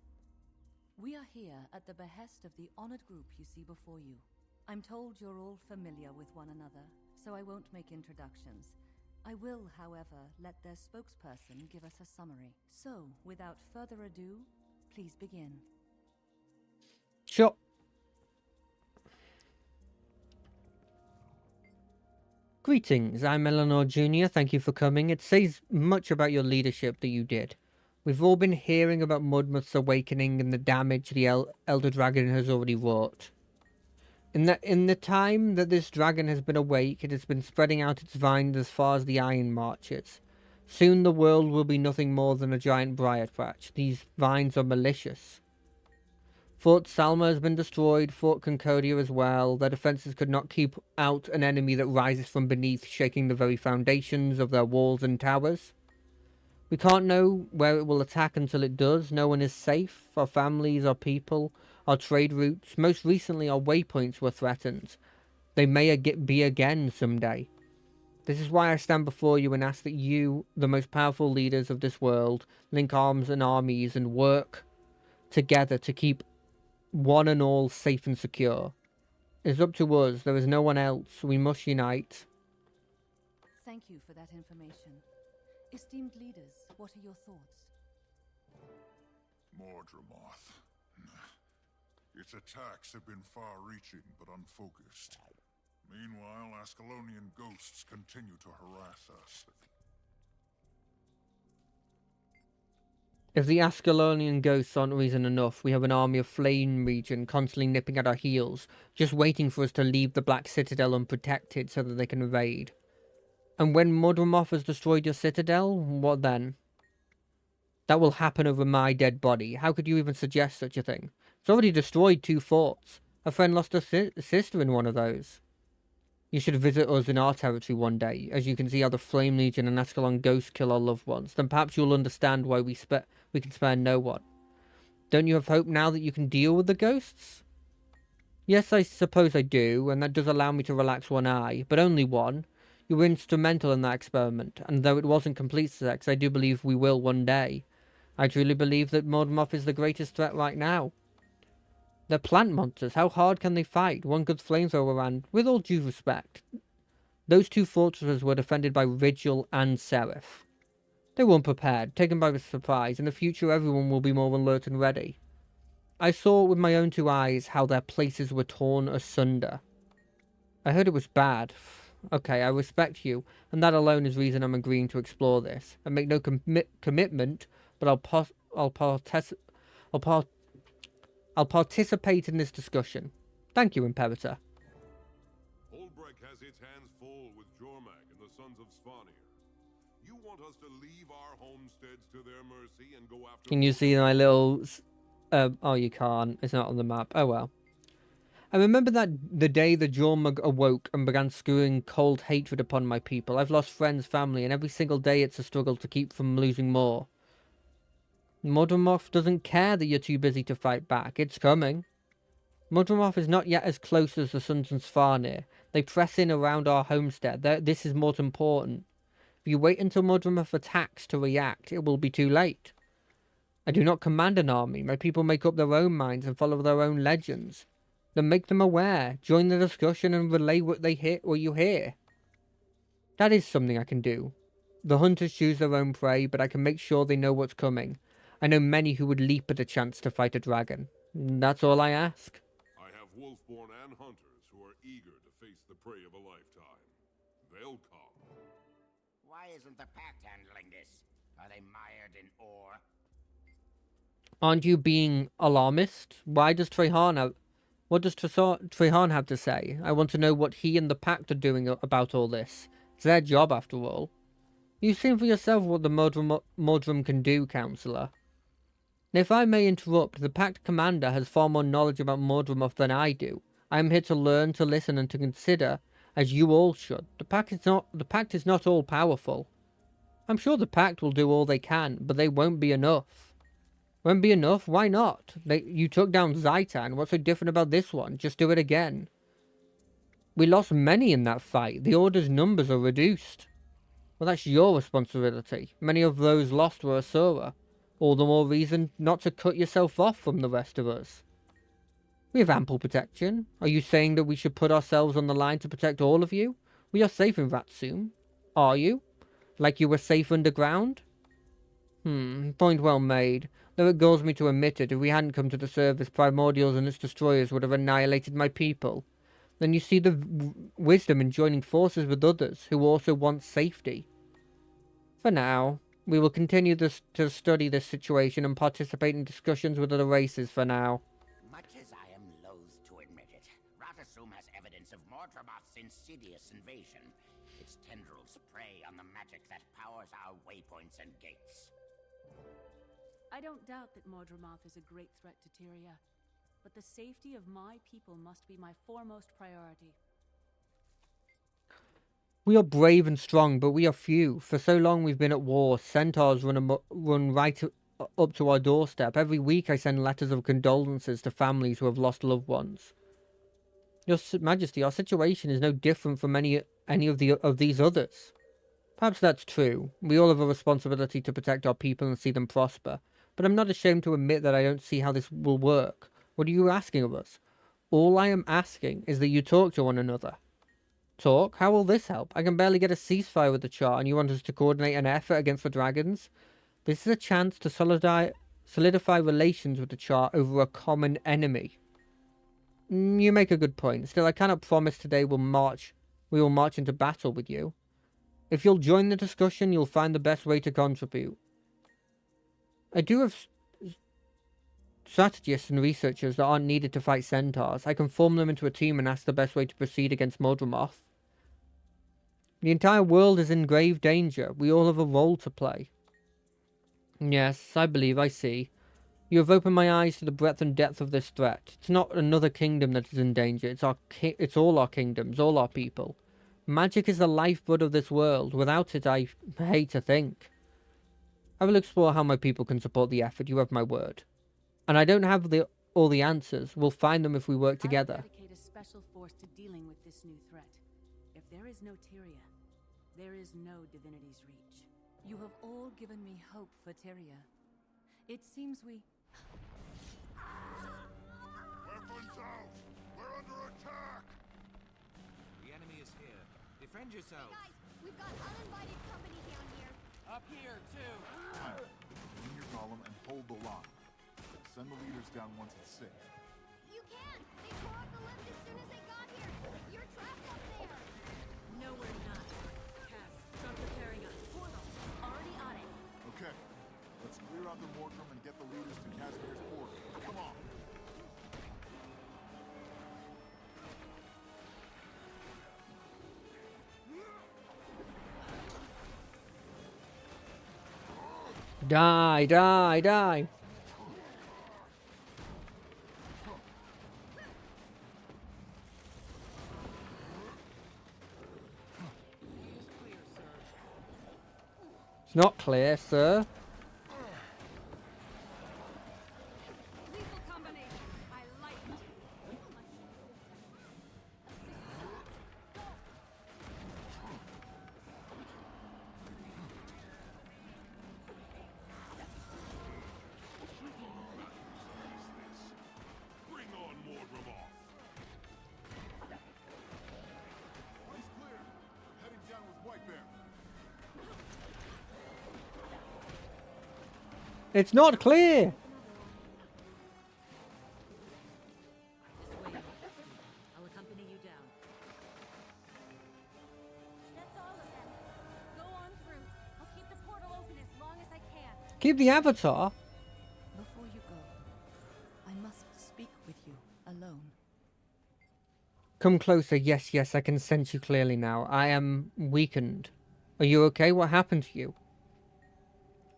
We are here at the behest of the honored group you see before you. I'm told you're all familiar with one another, so I won't make introductions. I will, however, let their spokesperson give us a summary. So, without further ado, please begin. Sure. Greetings, I'm Eleanor Jr. Thank you for coming. It says much about your leadership that you did. We've all been hearing about Mudmoth's awakening and the damage the Elder Dragon has already wrought. In the time that this dragon has been awake, it has been spreading out its vines as far as the Iron Marches. Soon the world will be nothing more than a giant briar patch. These vines are malicious. Fort Salma has been destroyed, Fort Concordia as well. Their defences could not keep out an enemy that rises from beneath, shaking the very foundations of their walls and towers. We can't know where it will attack until it does. No one is safe. Our families, our people, our trade routes. Most recently, our waypoints were threatened. They may be again someday. This is why I stand before you and ask that you, the most powerful leaders of this world, link arms and armies and work together to keep one and all safe and secure. It's up to us. There is no one else. We must unite. Thank you for that information. Esteemed leaders, what are your thoughts? Mordremoth. Its attacks have been far-reaching but unfocused. Meanwhile, Ascalonian ghosts continue to harass us. If the Ascalonian ghosts aren't reason enough, we have an army of Flame Legion constantly nipping at our heels, just waiting for us to leave the Black Citadel unprotected so that they can invade. And when Mudremoth has destroyed your citadel, what then? That will happen over my dead body. How could you even suggest such a thing? It's already destroyed 2 forts. A friend lost a sister in one of those. You should visit us in our territory one day, as you can see how the Flame Legion and Ascalon ghosts kill our loved ones. Then perhaps you'll understand why we can spare no one. Don't you have hope now that you can deal with the ghosts? Yes, I suppose I do, and that does allow me to relax one eye, but only one. You were instrumental in that experiment, and though it wasn't complete success, I do believe we will one day. I truly believe that Mordremoth is the greatest threat right now. They're plant monsters. How hard can they fight? One good flamethrower and, with all due respect, those 2 fortresses were defended by Vigil and Seraph. They weren't prepared, taken by surprise. In the future, everyone will be more alert and ready. I saw with my own 2 eyes how their places were torn asunder. I heard it was bad. Okay, I respect you, and that alone is reason I'm agreeing to explore this. I make no commitment, but I'll participate in this discussion. Thank you, Imperator. Holbrecht has its hands full with Jormak and the Sons of Svanir. You want us to leave our homesteads to their mercy and go after... Can you see my little... oh, you can't. It's not on the map. Oh, well. I remember that the day the Jormung awoke and began screwing cold hatred upon my people. I've lost friends, family, and every single day it's a struggle to keep from losing more. Mudremoth doesn't care that you're too busy to fight back. It's coming. Mudremoth is not yet as close as the Sons of Svanir. They press in around our homestead. This is more important. If you wait until Mudremoth attacks to react, it will be too late. I do not command an army. My people make up their own minds and follow their own legends. Then make them aware. Join the discussion and relay what you hear. That is something I can do. The hunters choose their own prey, but I can make sure they know what's coming. I know many who would leap at a chance to fight a dragon. That's all I ask. I have Wolfborn and hunters who are eager to face the prey of a lifetime. They'll come. Why isn't the Pact handling this? Are they mired in ore? Aren't you being alarmist? Why does Treharn have... What does Treharn have to say? I want to know what he and the Pact are doing about all this. It's their job, after all. You've seen for yourself what the Mordrum can do, Councillor. And if I may interrupt, the Pact Commander has far more knowledge about Mordremoth than I do. I am here to learn, to listen, and to consider, as you all should. The Pact is not all powerful. I'm sure the Pact will do all they can, but they won't be enough. Won't be enough? Why not? You took down Zaitan. What's so different about this one? Just do it again. We lost many in that fight. The Order's numbers are reduced. Well, that's your responsibility. Many of those lost were Asura. All the more reason not to cut yourself off from the rest of us. We have ample protection. Are you saying that we should put ourselves on the line to protect all of you? We are safe in Ratsum. Are you? Like you were safe underground? Point well made. Though it galls me to admit it, if we hadn't come to the surface, Primordials and its destroyers would have annihilated my people. Then you see the wisdom in joining forces with others who also want safety. For now, We will continue to study this situation and participate in discussions with other races for now. Much as I am loath to admit it, Ratasum has evidence of Mordremoth's insidious invasion. Its tendrils prey on the magic that powers our waypoints and gates. I don't doubt that Mordremoth is a great threat to Tyria, but the safety of my people must be my foremost priority. We are brave and strong, but we are few. For so long we've been at war. Centaurs run right up to our doorstep. Every week I send letters of condolences to families who have lost loved ones. Your Majesty, our situation is no different from any of these others. Perhaps that's true. We all have a responsibility to protect our people and see them prosper. But I'm not ashamed to admit that I don't see how this will work. What are you asking of us? All I am asking is that you talk to one another. Talk? How will this help? I can barely get a ceasefire with the Char, and you want us to coordinate an effort against the dragons? This is a chance to solidify relations with the Char over a common enemy. You make a good point. Still, I cannot promise today we will march into battle with you. If you'll join the discussion, you'll find the best way to contribute. I do have strategists and researchers that aren't needed to fight centaurs. I can form them into a team and ask the best way to proceed against Mordremoth. The entire world is in grave danger. We all have a role to play. Yes, I believe I see. You have opened my eyes to the breadth and depth of this threat. It's not another kingdom that is in danger. It's all our kingdoms, all our people. Magic is the lifeblood of this world. Without it, I hate to think. I will explore how my people can support the effort. You have my word. And I don't have all the answers. We'll find them if we work together. I'll dedicate a special force to dealing with this new threat. If there is no Tyria, there is no Divinity's Reach. You have all given me hope for Tyria. It seems we... Weapons out! We're under attack! The enemy is here. Defend yourselves. Hey guys, we've got uninvited company down here. Up here, too. Clean your column and hold the line. Send the leaders down once it's safe. You can! They tore up the lift as soon as they got here. You're trapped up there. No, we're not. Cass, start preparing us. Portal, already on it. Okay, let's clear out the Mordrum and get the leaders to Casimir's portal. Come on. Die, die, die. It's not clear, sir. Lethal combination. I like it. Bring on Mordremoth! Way's clear. Heading down with White Bear. It's not clear. This way. I'll accompany you down. That's all of them. Go on through. I'll keep the portal open as long as I can. Keep the avatar. Before you go, I must speak with you alone. Come closer. Yes, yes, I can sense you clearly now. I am weakened. Are you okay? What happened to you?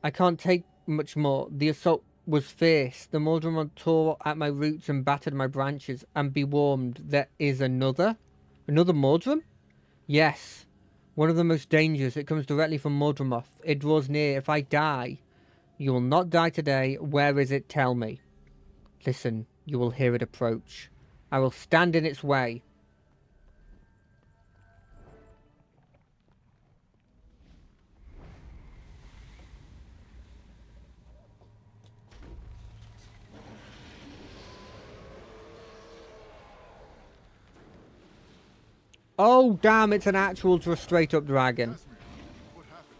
I can't take much more. The assault was fierce. The Mordremoth tore at my roots and battered my branches. And be warned, there is another? Another Mordrum? Yes. One of the most dangerous. It comes directly from Mordremoth. It draws near. If I die, you will not die today. Where is it? Tell me. Listen, you will hear it approach. I will stand in its way. Oh, damn, it's an actual just straight up dragon. What happened?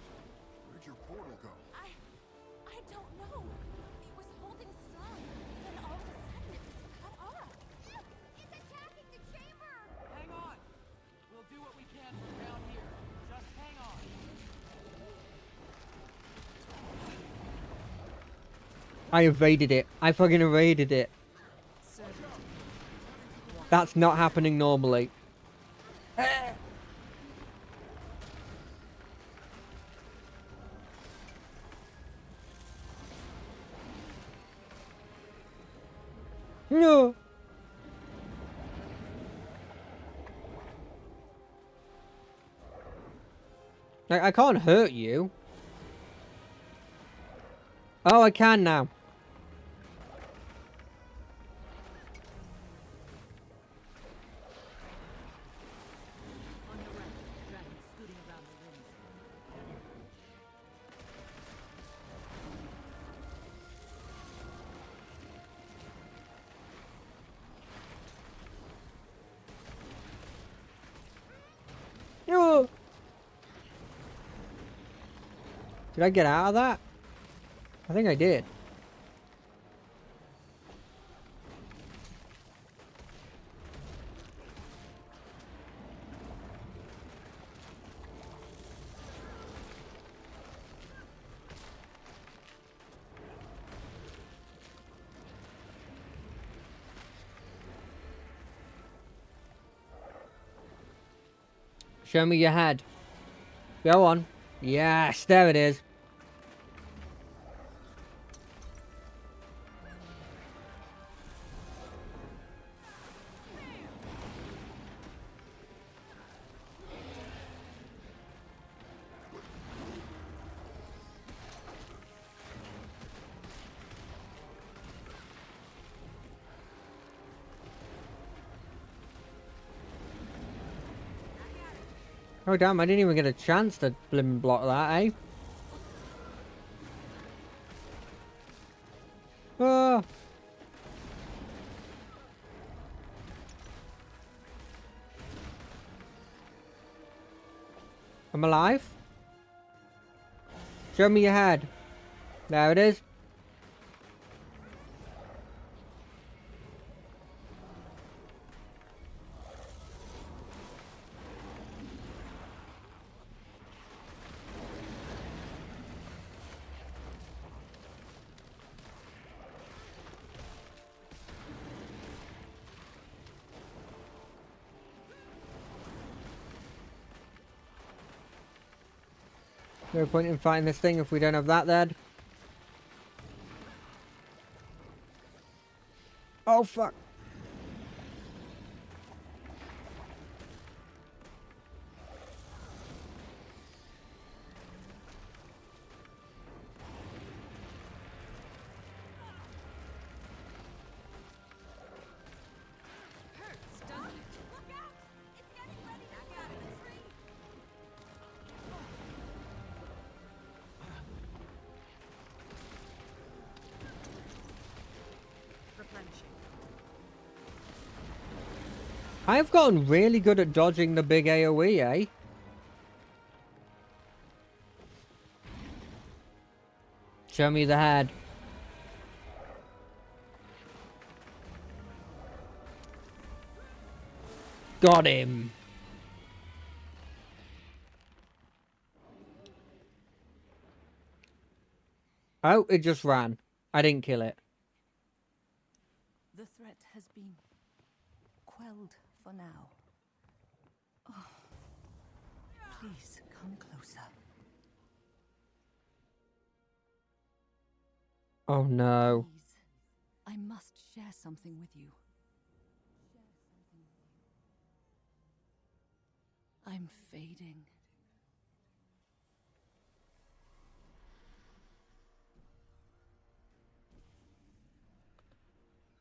Where'd your portal go? I don't know. It was holding strong. Then all of a sudden it was cut off. It's attacking the chamber! Hang on. We'll do what we can from down here. Just hang on. I evaded it. I fucking evaded it. That's not happening normally. No. I can't hurt you. Oh, I can now. No. Did I get out of that? I think I did. Show me your head. Go on. Yes, there it is. Oh damn, I didn't even get a chance to blimmin' block that, eh? Ah. I'm alive? Show me your head. There it is. No point in fighting this thing if we don't have that then. Oh fuck. I've gotten really good at dodging the big AoE, eh? Show me the head. Got him. Oh, it just ran. I didn't kill it. The threat has been quelled for now. Oh, please come closer. Oh no. Please, I must share something with you. I'm fading.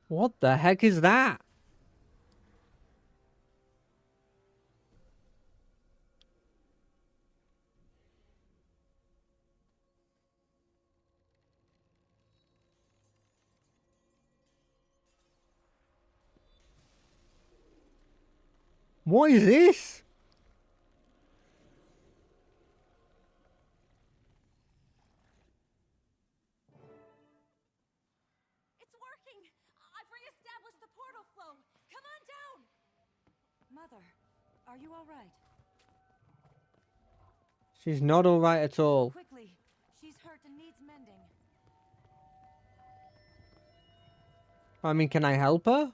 What the heck is that? What is this? It's working! I've re-established the portal flow! Come on down! Mother, are you all right? She's not alright at all. Quickly, she's hurt and needs mending. I mean, can I help her?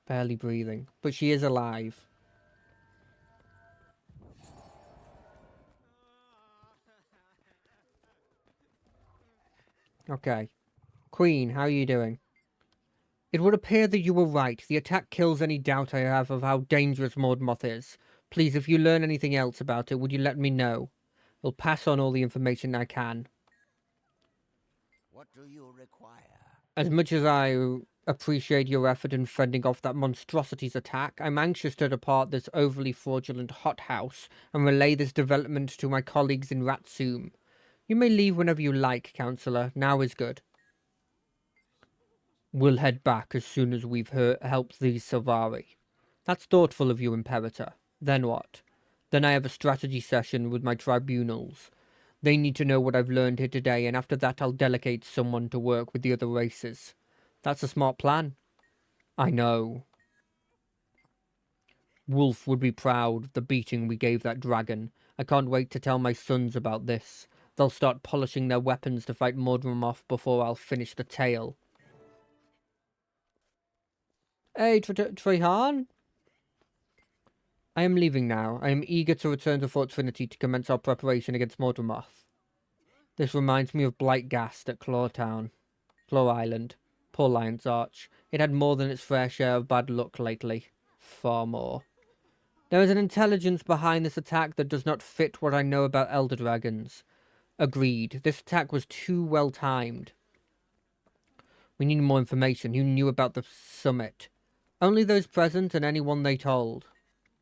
Barely breathing, but she is alive. Okay. Queen, how are you doing? It would appear that you were right. The attack kills any doubt I have of how dangerous Mordmoth is. Please, if you learn anything else about it, would you let me know? I'll pass on all the information I can. What do you require? As much as I appreciate your effort in fending off that monstrosity's attack, I'm anxious to depart this overly fraudulent hothouse and relay this development to my colleagues in Ratsum. You may leave whenever you like, Counselor. Now is good. We'll head back as soon as we've helped these Silvari. That's thoughtful of you, Imperator. Then what? Then I have a strategy session with my tribunals. They need to know what I've learned here today, and after that I'll delegate someone to work with the other races. That's a smart plan. I know. Wolf would be proud of the beating we gave that dragon. I can't wait to tell my sons about this. They'll start polishing their weapons to fight Mordremoth before I'll finish the tale. Hey, Trehan? I am leaving now. I am eager to return to Fort Trinity to commence our preparation against Mordremoth. This reminds me of Blightgast at Claw Island. Poor Lion's Arch. It had more than its fair share of bad luck lately. Far more. There is an intelligence behind this attack that does not fit what I know about Elder Dragons. Agreed. This attack was too well timed. We need more information. Who knew about the summit? Only those present and anyone they told.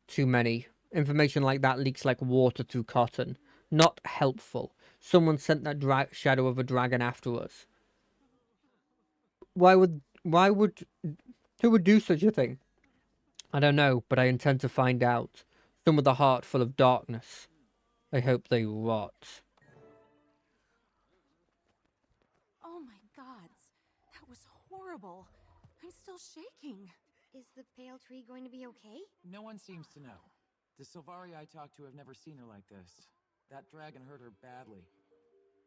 Too many. Information like that leaks like water through cotton. Not helpful. Someone sent that shadow of a dragon after us. Who would do such a thing? I don't know, but I intend to find out. Some with a heart full of darkness. I hope they rot. Oh my gods, that was horrible. I'm still shaking. Is the pale tree going to be okay? No one seems to know. The Silvari I talked to have never seen her like this. That dragon hurt her badly.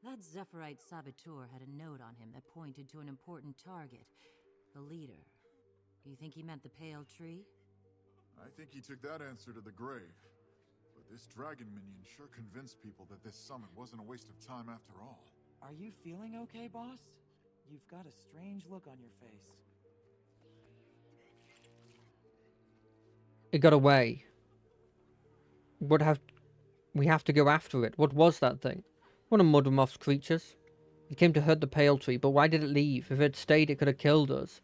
That Zephyrite saboteur had a note on him that pointed to an important target. The leader. Do you think he meant the pale tree? I think he took that answer to the grave. But this dragon minion sure convinced people that this summit wasn't a waste of time after all. Are you feeling okay, boss? You've got a strange look on your face. It got away. We have to go after it. What was that thing? One of Mordremoth's creatures. It came to hurt the pale tree, but why did it leave? If it had stayed, it could have killed us.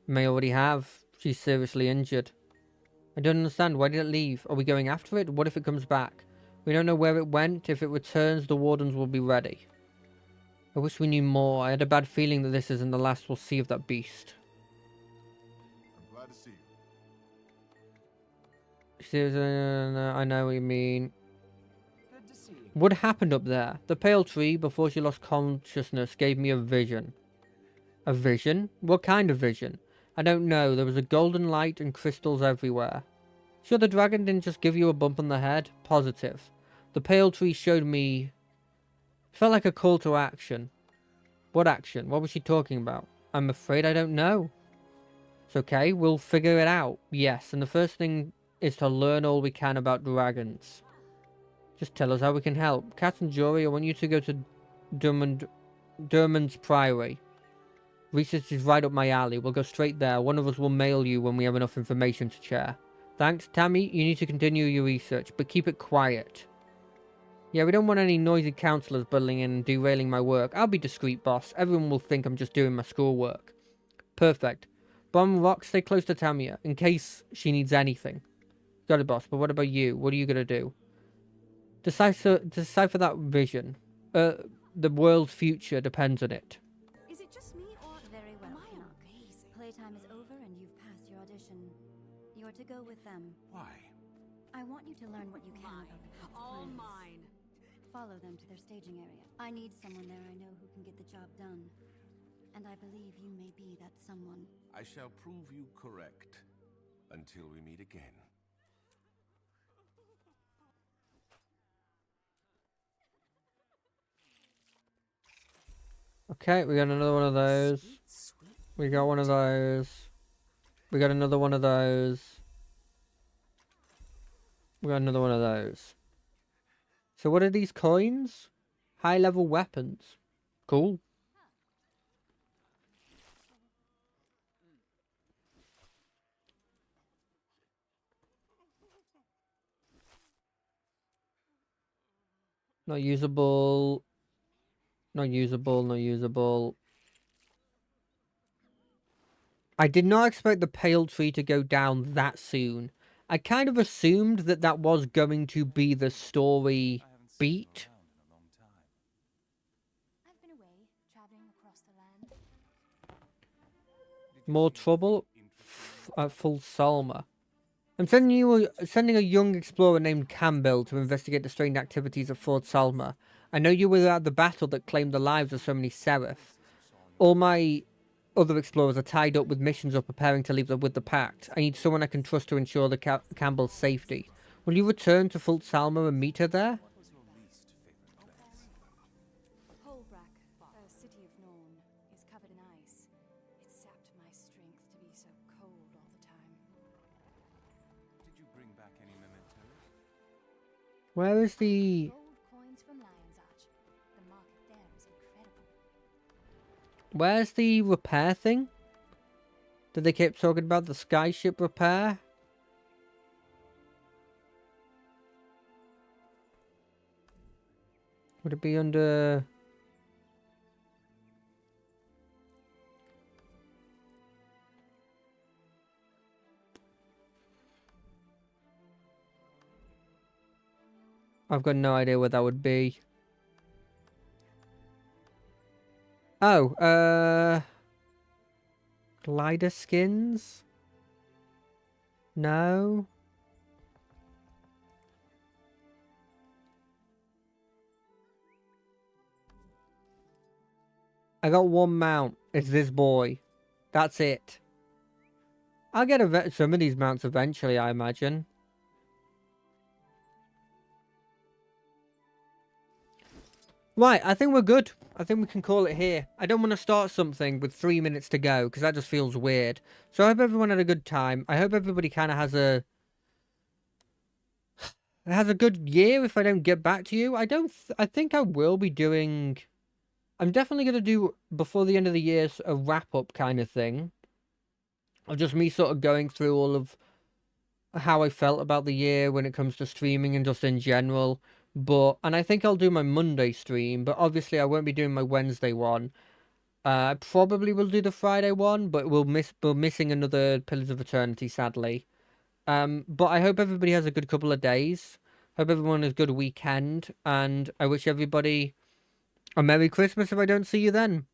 It may already have. She's seriously injured. I don't understand. Why did it leave? Are we going after it? What if it comes back? We don't know where it went. If it returns, the Wardens will be ready. I wish we knew more. I had a bad feeling that this isn't the last we'll see of that beast. I'm glad to see you. I know what you mean. Good to see you. What happened up there? The pale tree, before she lost consciousness, gave me a vision. A vision? What kind of vision? I don't know. There was a golden light and crystals everywhere. Sure the dragon didn't just give you a bump on the head? Positive. The pale tree showed me... It felt like a call to action. What action? What was she talking about? I'm afraid I don't know. It's okay. We'll figure it out. Yes, and the first thing is to learn all we can about dragons. Just tell us how we can help. Cat and Jory, I want you to go to Dermond's Priory. Research is right up my alley. We'll go straight there. One of us will mail you when we have enough information to share. Thanks. Tammy, you need to continue your research, but keep it quiet. Yeah, we don't want any noisy counselors buttling in and derailing my work. I'll be discreet, boss. Everyone will think I'm just doing my schoolwork. Perfect. Bomb Rock, stay close to Tamia, in case she needs anything. Got it, boss. But what about you? What are you going to do? Decipher that vision. The world's future depends on it. Is it just me or... Very well, Canuck. Playtime is over and you've passed your audition. You're to go with them. Why? I want you to learn what you can about the Path's All plans. mine. Follow them to their staging area. I need someone there I know who can get the job done. And I believe you may be that someone. I shall prove you correct. Until we meet again. Okay, we got another one of those. We got one of those. We got another one of those. We got another one of those. So what are these coins? High level weapons. Cool. Not usable. Not usable, not usable. I did not expect the pale tree to go down that soon. I kind of assumed that that was going to be the story beat. I've been away, traveling across the land. More trouble at Full Salma. I'm sending a young explorer named Campbell to investigate the strange activities of Fort Salma. I know you were at the battle that claimed the lives of so many Seraph. All my other explorers are tied up with missions or preparing to leave with the Pact. I need someone I can trust to ensure the Campbell's safety. Will you return to Fort Salma and meet her there? Holbrak, the city of Norn, is covered in ice. It sapped my strength to be so cold all the time. Did you bring back any mementos? Where is the... Gold coins from Lion's Arch. The market there is incredible. Where's the repair thing? Did they keep talking about the skyship repair? Would it be under... I've got no idea what that would be. Oh, glider skins? No. I got one mount. It's this boy. That's it. I'll get some of these mounts eventually, I imagine. Right, I think we're good. I think we can call it here. I don't want to start something with 3 minutes to go, because that just feels weird. So I hope everyone had a good time. I hope everybody kind of has a good year if I don't get back to you. I think I will be doing... I'm definitely going to do, before the end of the year, a wrap-up kind of thing. Of just me sort of going through all of how I felt about the year when it comes to streaming and just in general. And I think I'll do my Monday stream, but obviously I won't be doing my Wednesday one. I probably will do the Friday one, but we're missing another Pillars of Eternity, sadly. But I hope everybody has a good couple of days. Hope everyone has a good weekend, and I wish everybody a Merry Christmas if I don't see you then.